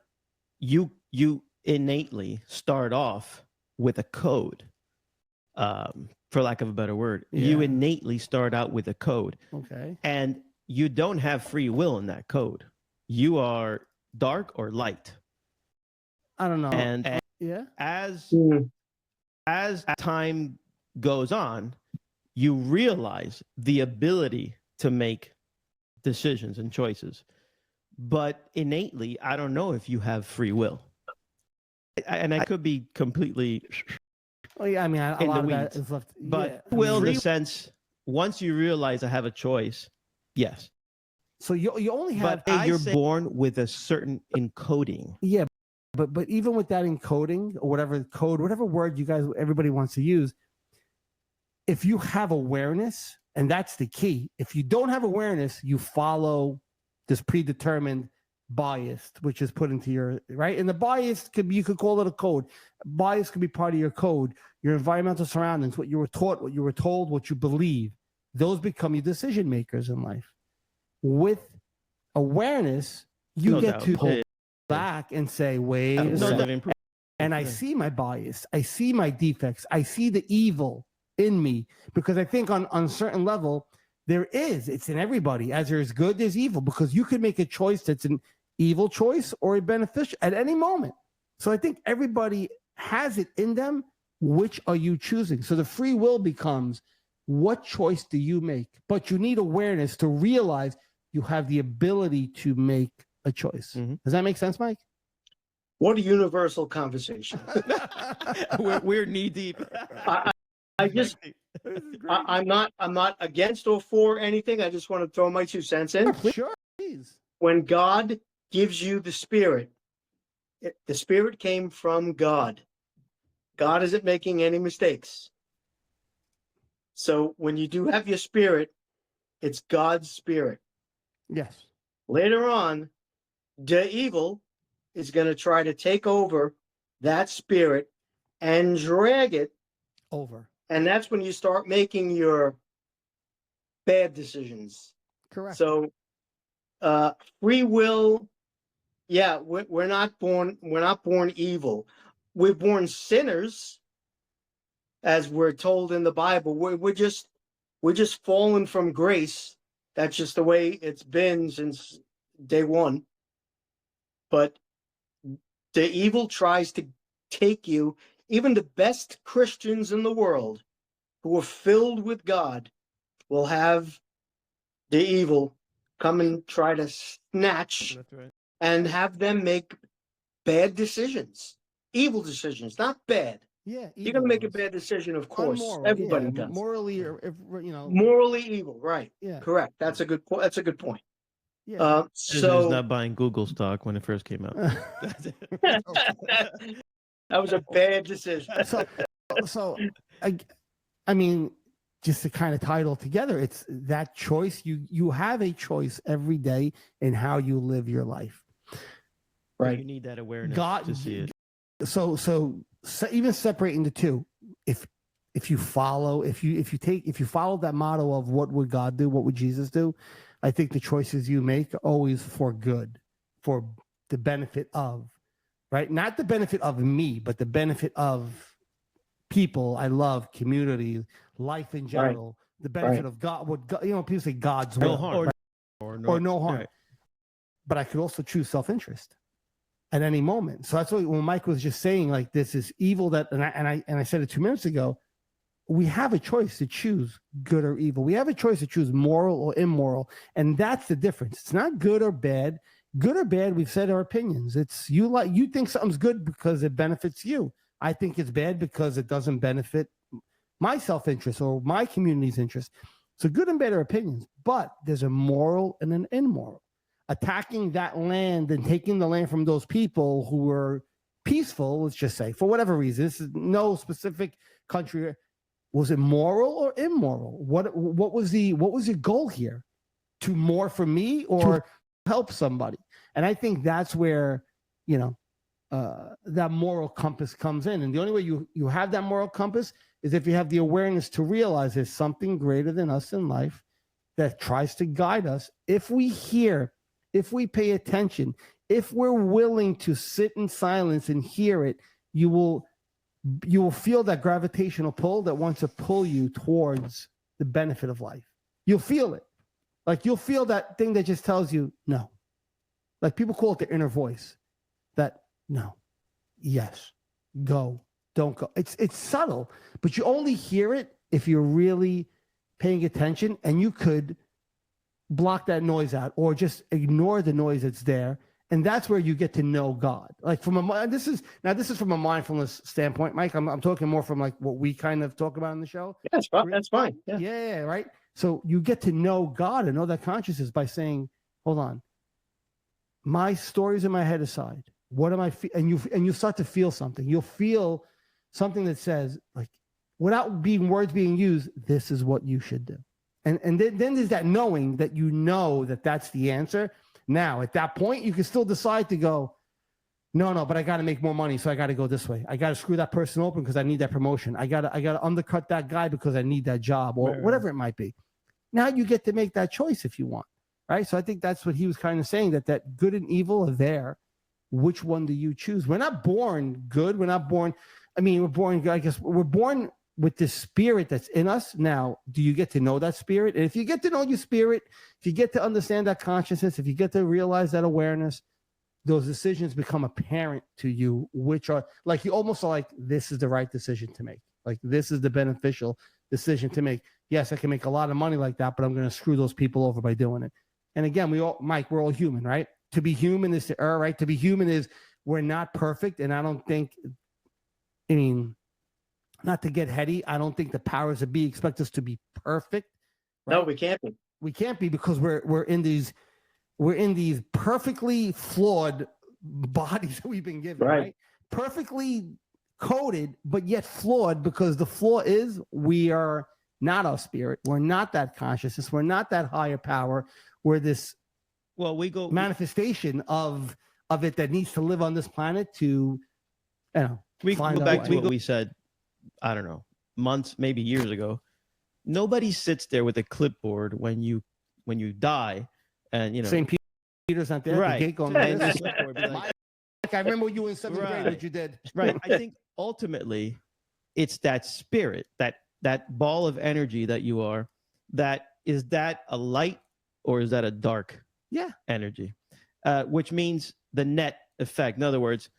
you innately start off with a code. For lack of a better word, you innately start out with a code. Okay. And you don't have free will in that code. You are dark or light. I don't know. And as time goes on, you realize the ability to make decisions and choices. But innately, I don't know if you have free will. And I could be completely Oh yeah, I mean, a lot of that is left. But will, in the sense, once you realize I have a choice, yes. So you only have. But you're born with a certain encoding. Yeah, but even with that encoding or whatever code, whatever word everybody wants to use, if you have awareness, and that's the key. If you don't have awareness, you follow this predetermined bias, which is put into your right. And the bias you could call it a code. Bias could be part of your code, your environmental surroundings, what you were taught, what you were told, what you believe. Those become your decision makers in life. With awareness, you get to pull back and say, wait a second. And I see my bias. I see my defects. I see the evil in me, because I think on a certain level, it's in everybody. As there's good, there's evil, because you could make a choice that's an evil choice or a beneficial at any moment. So I think everybody has it in them. Which are you choosing? So the free will becomes, what choice do you make? But you need awareness to realize you have the ability to make a choice. Mm-hmm. Does that make sense, Mike? What a universal conversation. we're knee deep. I'm not against or for anything. I just want to throw my 2 cents in. Sure, please. When God gives you the Spirit, the Spirit came from God. God isn't making any mistakes. So when you do have your spirit, it's God's Spirit. Yes. Later on, the evil is going to try to take over that spirit and drag it over. And that's when you start making your bad decisions. Correct. So free will, we're not born evil. We're born sinners, as we're told in the Bible. We're just fallen from grace. That's just the way it's been since day one. But the evil tries to take you. Even the best Christians in the world who are filled with God will have the evil come and try to snatch and have them make bad decisions. Evil decisions, not bad. Yeah, you're gonna make a bad decision, of course. Unmoral, everybody does. Morally, or morally evil, right? Yeah, correct. That's a good point. Yeah. So not buying Google stock when it first came out. That was a bad decision. So I mean, just to kind of tie it all together, it's that choice. You have a choice every day in how you live your life. Right. You need that awareness God, to see it. So even separating the two, if you follow that motto of what would God do, what would Jesus do, I think the choices you make are always for good, for the benefit of, right? Not the benefit of me, but the benefit of people I love, community, life in general, the benefit of God. What God, people say God's will, No harm. right? Or no harm. Right. But I could also choose self-interest at any moment. So that's what when Mike was just saying, like, this is evil that, and I said it 2 minutes ago. We have a choice to choose good or evil. We have a choice to choose moral or immoral, and that's the difference. It's not good or bad. Good or bad, we've said our opinions. It's you think something's good because it benefits you. I think it's bad because it doesn't benefit my self-interest or my community's interest. So good and bad are opinions, but there's a moral and an immoral. Attacking that land and taking the land from those people who were peaceful, let's just say, for whatever reason, this is no specific country. Was it moral or immoral? What was your goal here? To more for me or help somebody? And I think that's where that moral compass comes in. And the only way you have that moral compass is if you have the awareness to realize there's something greater than us in life that tries to guide us. If we hear, if we pay attention, if we're willing to sit in silence and hear it, you will feel that gravitational pull that wants to pull you towards the benefit of life. You'll feel it. Like you'll feel that thing that just tells you no. Like people call it the inner voice. That no, yes, go, don't go. It's subtle, but you only hear it if you're really paying attention, and you could block that noise out or just ignore the noise that's there. And that's where you get to know God. Like this is from a mindfulness standpoint, Mike. I'm talking more from like what we kind of talk about in the show. Yeah, that's fine. Yeah, right. So you get to know God and know that consciousness by saying, "Hold on, my stories in my head aside, what am I?" And you start to feel something. You'll feel something that says, like, without words being used, this is what you should do. And then there's that knowing that that that's the answer. Now, at that point, you can still decide to go, no, but I got to make more money, so I got to go this way. I got to screw that person open because I need that promotion. I got to undercut that guy because I need that job, or whatever it might be. Now you get to make that choice if you want, right? So I think that's what he was kind of saying, that good and evil are there. Which one do you choose? We're not born good. We're not born. We're born. I guess we're born with the spirit that's in us. Now, do you get to know that spirit? And if you get to know your spirit, if you get to understand that consciousness, if you get to realize that awareness, those decisions become apparent to you, which are like, you almost are like, this is the right decision to make. Like, this is the beneficial decision to make. Yes, I can make a lot of money like that, but I'm going to screw those people over by doing it. And again, Mike, we're all human, right? To be human is to err, right? To be human is we're not perfect. And I don't think, not to get heady, I don't think the powers that be expect us to be perfect. Right? No, we can't be. We can't be, because we're in these perfectly flawed bodies that we've been given, right? Perfectly coded, but yet flawed, because the flaw is we are not our spirit. We're not that consciousness. We're not that higher power. We're this manifestation of it that needs to live on this planet to, we go back to what we said, I don't know, months, maybe years ago. Nobody sits there with a clipboard when you die, and St. Peter's not there, right? The gate going I remember you in seventh grade what you did. Right. I think ultimately, it's that spirit, that ball of energy that you are. Is that a light or is that a dark? Energy, which means the net effect. In other words,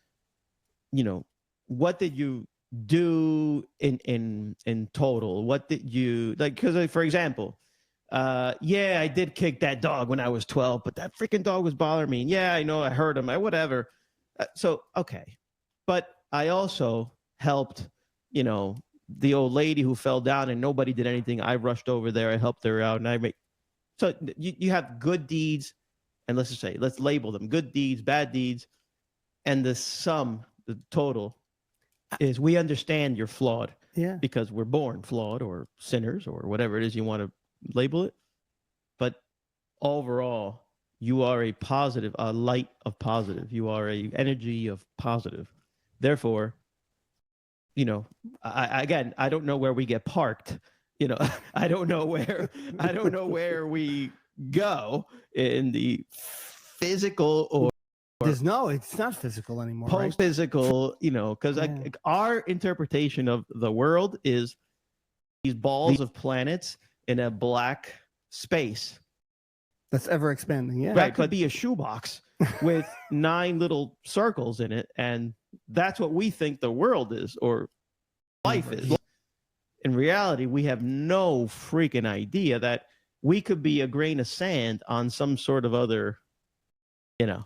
what did you do in total? What did you like? Because for example, I did kick that dog when I was 12, but that freaking dog was bothering me. And yeah, I know I hurt him, whatever. So okay, but I also helped, the old lady who fell down and nobody did anything. I rushed over there, I helped her out, and so you have good deeds, and let's label them good deeds, bad deeds, and the sum, the total, is we understand you're flawed, because we're born flawed or sinners or whatever it is you want to label it. But overall, you are a positive, a light of positive. You are a energy of positive. Therefore, you know, again, I don't know where we get parked. You know, I don't know where we go in the physical or it's not physical anymore. Post-physical, right? You know, because our interpretation of the world is these balls of planets in a black space that's ever expanding. Yeah, right. Could be a shoebox with 9 little circles in it, and that's what we think the world is or life is. In reality, we have no freaking idea that we could be a grain of sand on some sort of other, you know,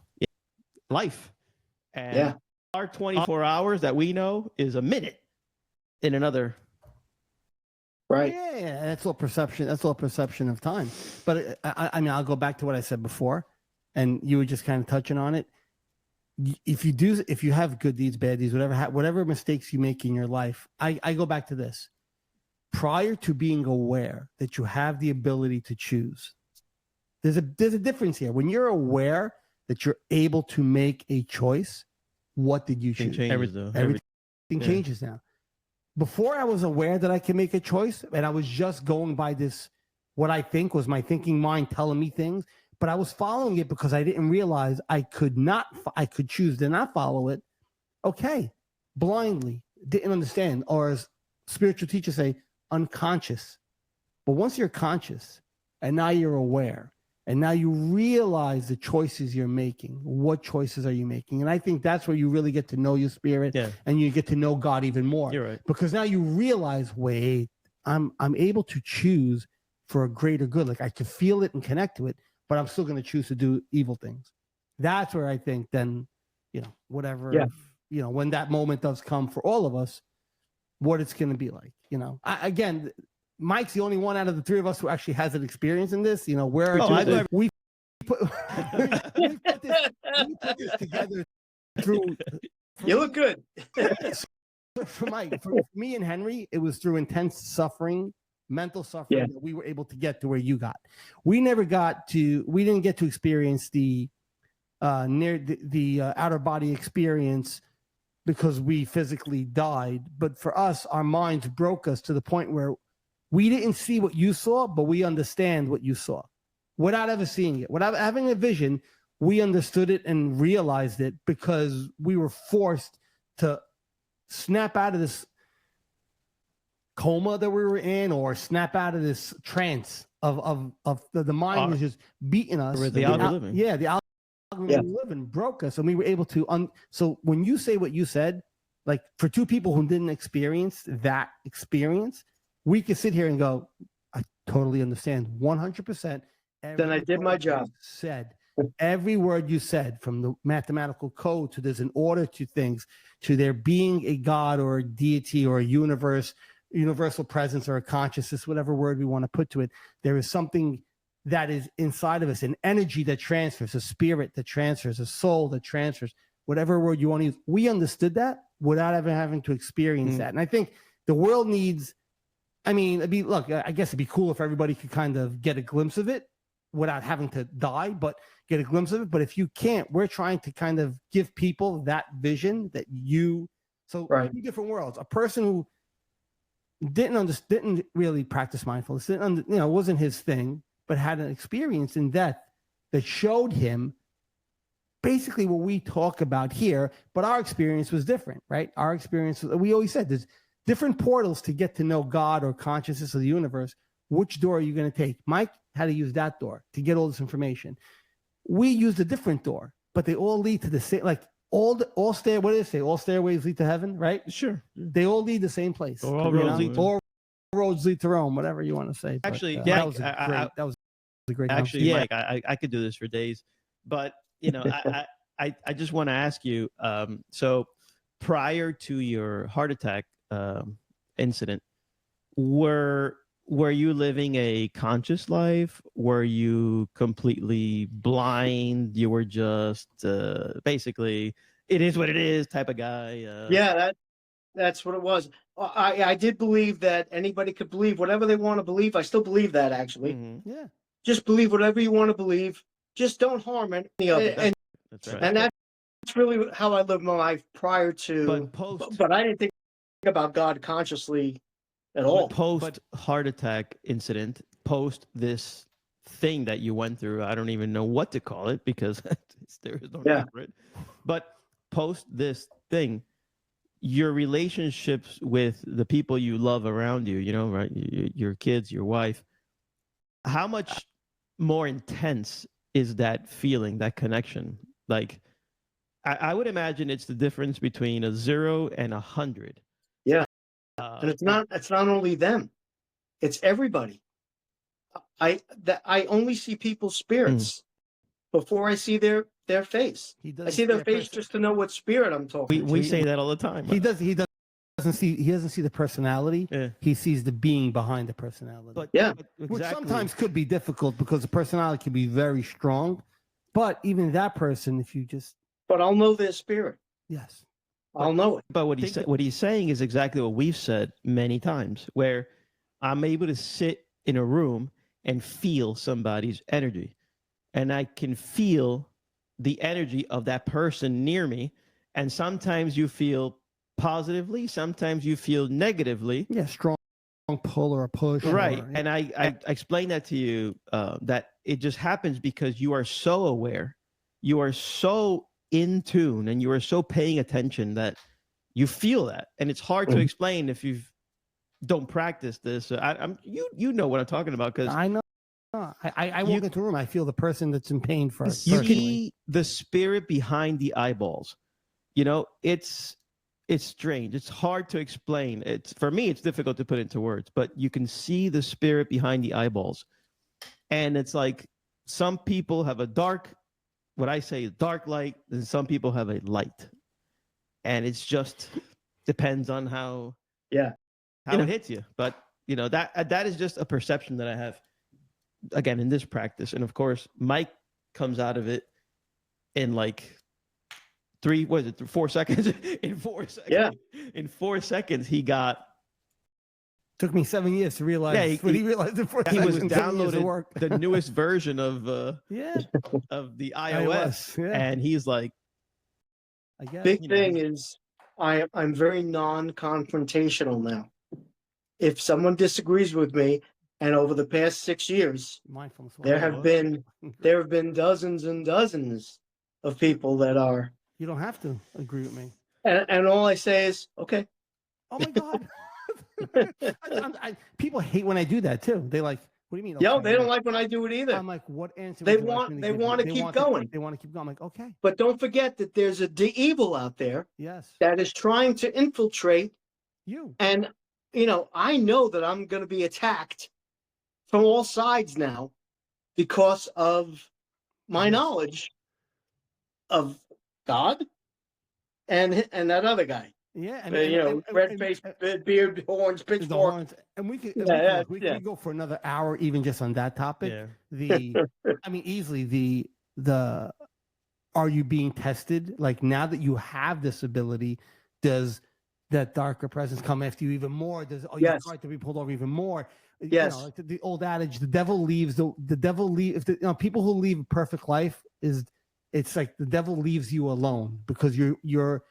life. And our 24 hours that we know is a minute in another. Right. Yeah, that's all perception. That's all perception of time. But I mean, I'll go back to what I said before, and you were just kind of touching on it. If you have good deeds, bad deeds, whatever mistakes you make in your life, I go back to this. Prior to being aware that you have the ability to choose, there's a difference here. When you're aware that you're able to make a choice, what did you choose? Everything changes now. Before I was aware that I can make a choice, and I was just going by this, what I think was my thinking mind telling me things, but I was following it because I didn't realize I could choose to not follow it. Okay, blindly, didn't understand, or as spiritual teachers say, unconscious. But once you're conscious, and now you're aware, and now you realize the choices you're making. What choices are you making? And I think that's where you really get to know your spirit, and you get to know God even more. You're right. Because now you realize, wait, I'm able to choose for a greater good. Like I can feel it and connect to it, but I'm still going to choose to do evil things. That's where I think then, whatever, when that moment does come for all of us, what it's going to be like. Again, Mike's the only one out of the 3 of us who actually has an experience in this. We put this together through. You look good. For me and Henry, it was through intense suffering, mental suffering, that we were able to get to where you got. We didn't get to experience the outer body experience because we physically died. But for us, our minds broke us to the point where we didn't see what you saw, but we understand what you saw without ever seeing it. Without having a vision, we understood it and realized it because we were forced to snap out of this coma that we were in, or snap out of this trance of the mind was just beating us. The algorithm living. Yeah, the algorithm living broke us, and we were able to. So when you say what you said, like for 2 people who didn't experience that experience, we could sit here and go, I totally understand 100%. Then I did my job. Said every word you said, from the mathematical code to there's an order to things, to there being a God or a deity or a universal presence or a consciousness, whatever word we want to put to it. There is something that is inside of us, an energy that transfers, a spirit that transfers, a soul that transfers, whatever word you want to use. We understood that without ever having to experience that. And I think the world needs, I guess it'd be cool if everybody could kind of get a glimpse of it without having to die, but get a glimpse of it. But if you can't, we're trying to kind of give people that vision that 2 different worlds. A person who didn't really practice mindfulness, it wasn't his thing, but had an experience in death that showed him basically what we talk about here, but our experience was different, right? Our experience, we always said there's different portals to get to know God or consciousness of the universe. Which door are you going to take? Mike had to use that door to get all this information. We used a different door, but they all lead to the same, like what do they say? All stairways lead to heaven, right? Sure. They all lead the same place. Or all roads lead to Rome, whatever you want to say. Actually, that was a great actually, Mike, I could do this for days, but I just want to ask you, so prior to your heart attack incident, were you living a conscious life? Were you completely blind? You were just basically, it is what it is type of guy? That's what it was. I did believe that anybody could believe whatever they want to believe. I still believe that, actually. Yeah. Just believe whatever you want to believe. just don't harm any of it. That's right. And that's really how I lived my life prior to. But I didn't think about God consciously at all. Post heart attack incident, post this thing that you went through, I don't even know what to call it because there is no name for it. But post this thing, your relationships with the people you love around you, you know, right? Your kids, your wife, how much more intense is that feeling, that connection? Like, I would imagine it's the difference between a 0 and 100. Yeah. And it's not only them, it's everybody. I only see people's spirits before I see their face. I see their face just to know what spirit I'm talking. We say that all the time. He doesn't see the personality. Yeah. He sees the being behind the personality. But Which exactly. sometimes could be difficult because the personality can be very strong. But even that person, if you just But I'll know their spirit. yes, I'll know it. But what he's saying is exactly what we've said many times, where I'm able to sit in a room and feel somebody's energy, and I can feel the energy of that person near me. And sometimes you feel positively, sometimes you feel negatively. yeah, strong pull or a push, Right? Or, And I explained that to you, that it just happens because you are so aware, you are so in tune, and you are so paying attention that you feel that. And it's hard to explain if you don't practice this. You know what I'm talking about, because I know. I walk into a room, I feel the person that's in pain first. You see the spirit behind the eyeballs. You know, it's strange. It's hard to explain. For me, it's difficult to put into words, but you can see the spirit behind the eyeballs. And it's like some people have a dark, what I say is dark light, and some people have a light. And it's just depends on how it hits you. But you know, that is just a perception that I have, again, in this practice. And of course, Mike comes out of it in like 4 seconds. In 4 seconds. Yeah. In 4 seconds, he got. Took me 7 years to realize. He realized it. He was downloaded the newest version of the iOS, and he's like, I guess, big thing is, I'm very non-confrontational now. If someone disagrees with me, and over the past 6 years, there have been dozens and dozens of people that are. You don't have to agree with me. And all I say is, okay. Oh my God. People hate when I do that too. They like, what do you mean? Yo, they don't like when I do it either. I'm like, what answer? They want to keep going. They want to keep going. I'm like, okay. But don't forget that there's the evil out there. Yes. That is trying to infiltrate you. And, you know, I know that I'm going to be attacked from all sides now because of my knowledge of God and that other guy. Yeah, red face, beard, horns, pitchfork. And we could go for another hour even just on that topic. Yeah. Easily the are you being tested? Like, now that you have this ability, does that darker presence come after you even more? Does you try to be pulled over even more? Yes. You know, like the old adage, the devil leaves. The devil leave. If people who leave a perfect life it's like the devil leaves you alone because you're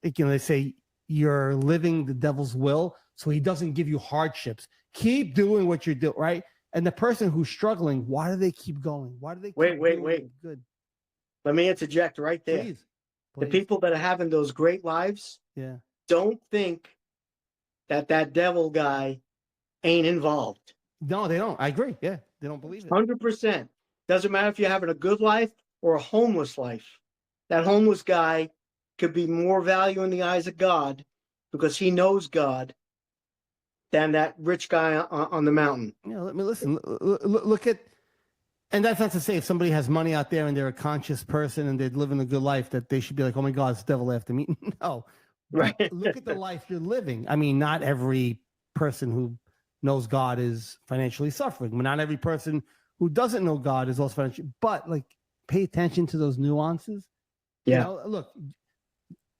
they say you're living the devil's will, so he doesn't give you hardships. Keep doing what you're doing, right? And the person who's struggling, why do they keep going? Why do they keep wait? Good. Let me interject right there. Please. The people that are having those great lives, don't think that devil guy ain't involved. No, they don't. I agree. Yeah, they don't believe it. 100%. Doesn't matter if you're having a good life or a homeless life. That homeless guy could be more value in the eyes of God because he knows God than that rich guy on the mountain. Yeah, let me listen. Look at, and that's not to say if somebody has money out there and they're a conscious person and they're living a good life that they should be like, oh my God, it's the devil after me. No, right. Look at the life you're living. I mean, not every person who knows God is financially suffering. Not every person who doesn't know God is also financially, but like, pay attention to those nuances. Yeah. You know, look,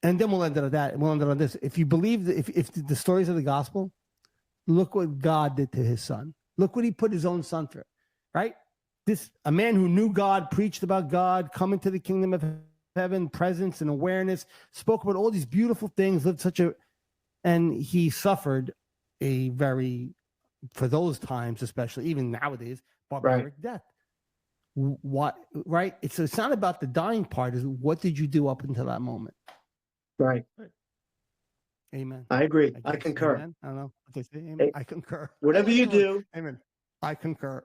and then we'll end it on that. We'll end it on this. If you believe that, if the stories of the gospel, look what God did to his son. Look what he put his own son through, right? a man who knew God, preached about God, coming to the kingdom of heaven, presence and awareness, spoke about all these beautiful things, and he suffered a very, for those times especially, even nowadays, barbaric death. What, right? It's not about the dying part. Is what did you do up until that moment? Right. Amen. I agree. I concur. Amen. I don't know what they say. Amen. I concur. Whatever you do. Amen. I concur.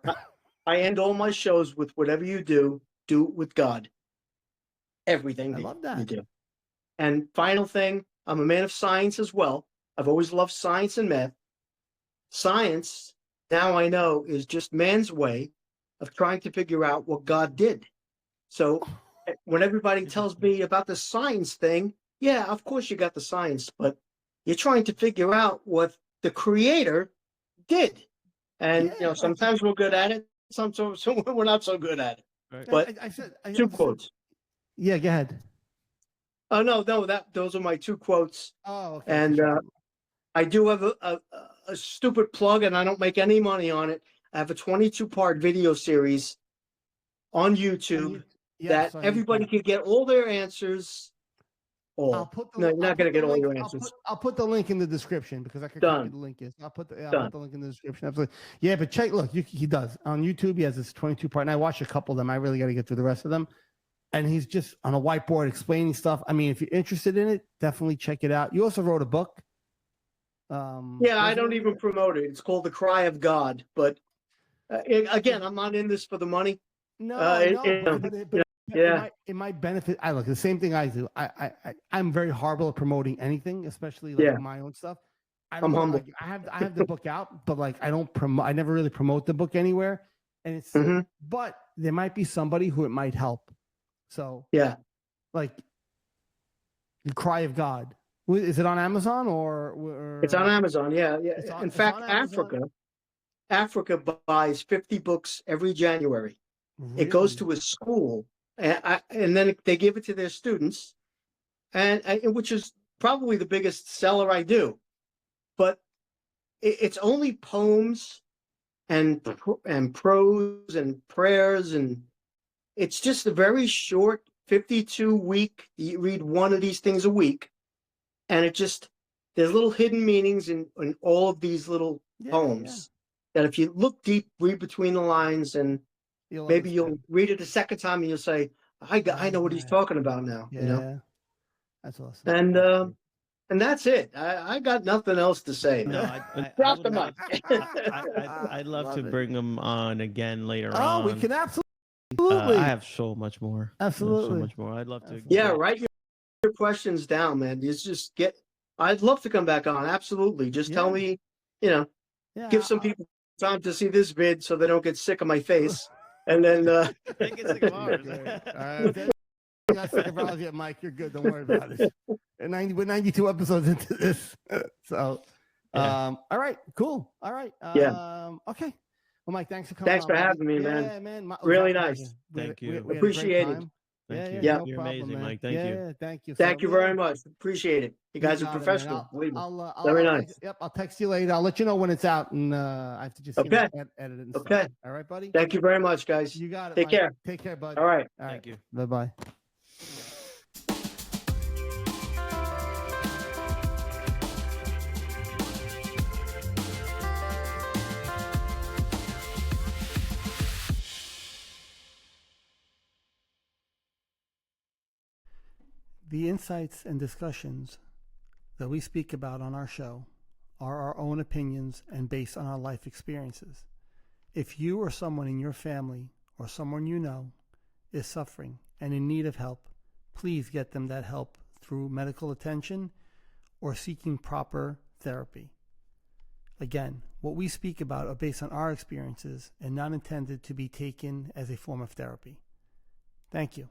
I end all my shows with whatever you do it with God. Everything I love that. you do. And final thing, I'm a man of science as well. I've always loved science and math. Science, now I know, is just man's way of trying to figure out what God did. So when everybody tells me about the science thing, yeah, of course you got the science, but you're trying to figure out what the creator did. And sometimes we're good at it, sometimes we're not so good at it. Right. But two quotes. Yeah, go ahead. Oh no, those are my two quotes. Oh, okay. And I do have a stupid plug, and I don't make any money on it. I have a 22-part video series on YouTube that everybody can get all their answers. You're not going to get all your answers. I'll put the link in the description because I can click where the link is. I'll put the link in the description. Absolutely. Yeah, but check. Look, he does on YouTube. He has this 22-part, and I watched a couple of them. I really got to get through the rest of them. And he's just on a whiteboard explaining stuff. I mean, if you're interested in it, definitely check it out. You also wrote a book. I don't even promote it. It's called The Cry of God. But again, I'm not in this for the money. It might benefit. I look the same thing I do. I'm very horrible at promoting anything, especially my own stuff. I'm humble. I have the book out, but I don't promote. I never really promote the book anywhere. And it's but there might be somebody who it might help. So The Cry of God. Is it on Amazon or it's on Amazon? Yeah. In fact, Africa buys 50 books every January. Really? It goes to a school, and then they give it to their students, and which is probably the biggest seller I do. But it's only poems and prose and prayers, and it's just a very short 52-week. You read one of these things a week. And there's little hidden meanings in all of these little poems that if you look deep, read between the lines, and maybe you'll read it a second time and you'll say, I know what he's talking about now. Yeah. That's awesome. And that's it. I got nothing else to say. No, Drop the mic. I'd love to bring him on again later on. Oh, we can absolutely. I have so much more. Absolutely. So much more. I'd love to. Yeah, write your questions down, man. I'd love to come back on. Absolutely. Just tell me, give some people time to see this vid so they don't get sick of my face. And then they get sick of ours. You got sick of ours yet, Mike. You're good. Don't worry about it. We're 92 episodes into this. So all right, cool. All right. Okay. Well, Mike, thanks for coming. Thanks for having me, man. Yeah, man. Really nice. Thank you. We appreciate it. Thank you. No You're problem, amazing, man. Mike. Thank you. Thank you. Thank you very much. Appreciate it. You guys are professional. Very nice. I'll text you later. I'll let you know when it's out, and I have to just edit it. And stuff. All right, buddy. Thank you very much, guys. You got it. Take care. Take care, bud. All right. Thank you. Bye-bye. The insights and discussions that we speak about on our show are our own opinions and based on our life experiences. If you or someone in your family or someone you know is suffering and in need of help, please get them that help through medical attention or seeking proper therapy. Again, what we speak about are based on our experiences and not intended to be taken as a form of therapy. Thank you.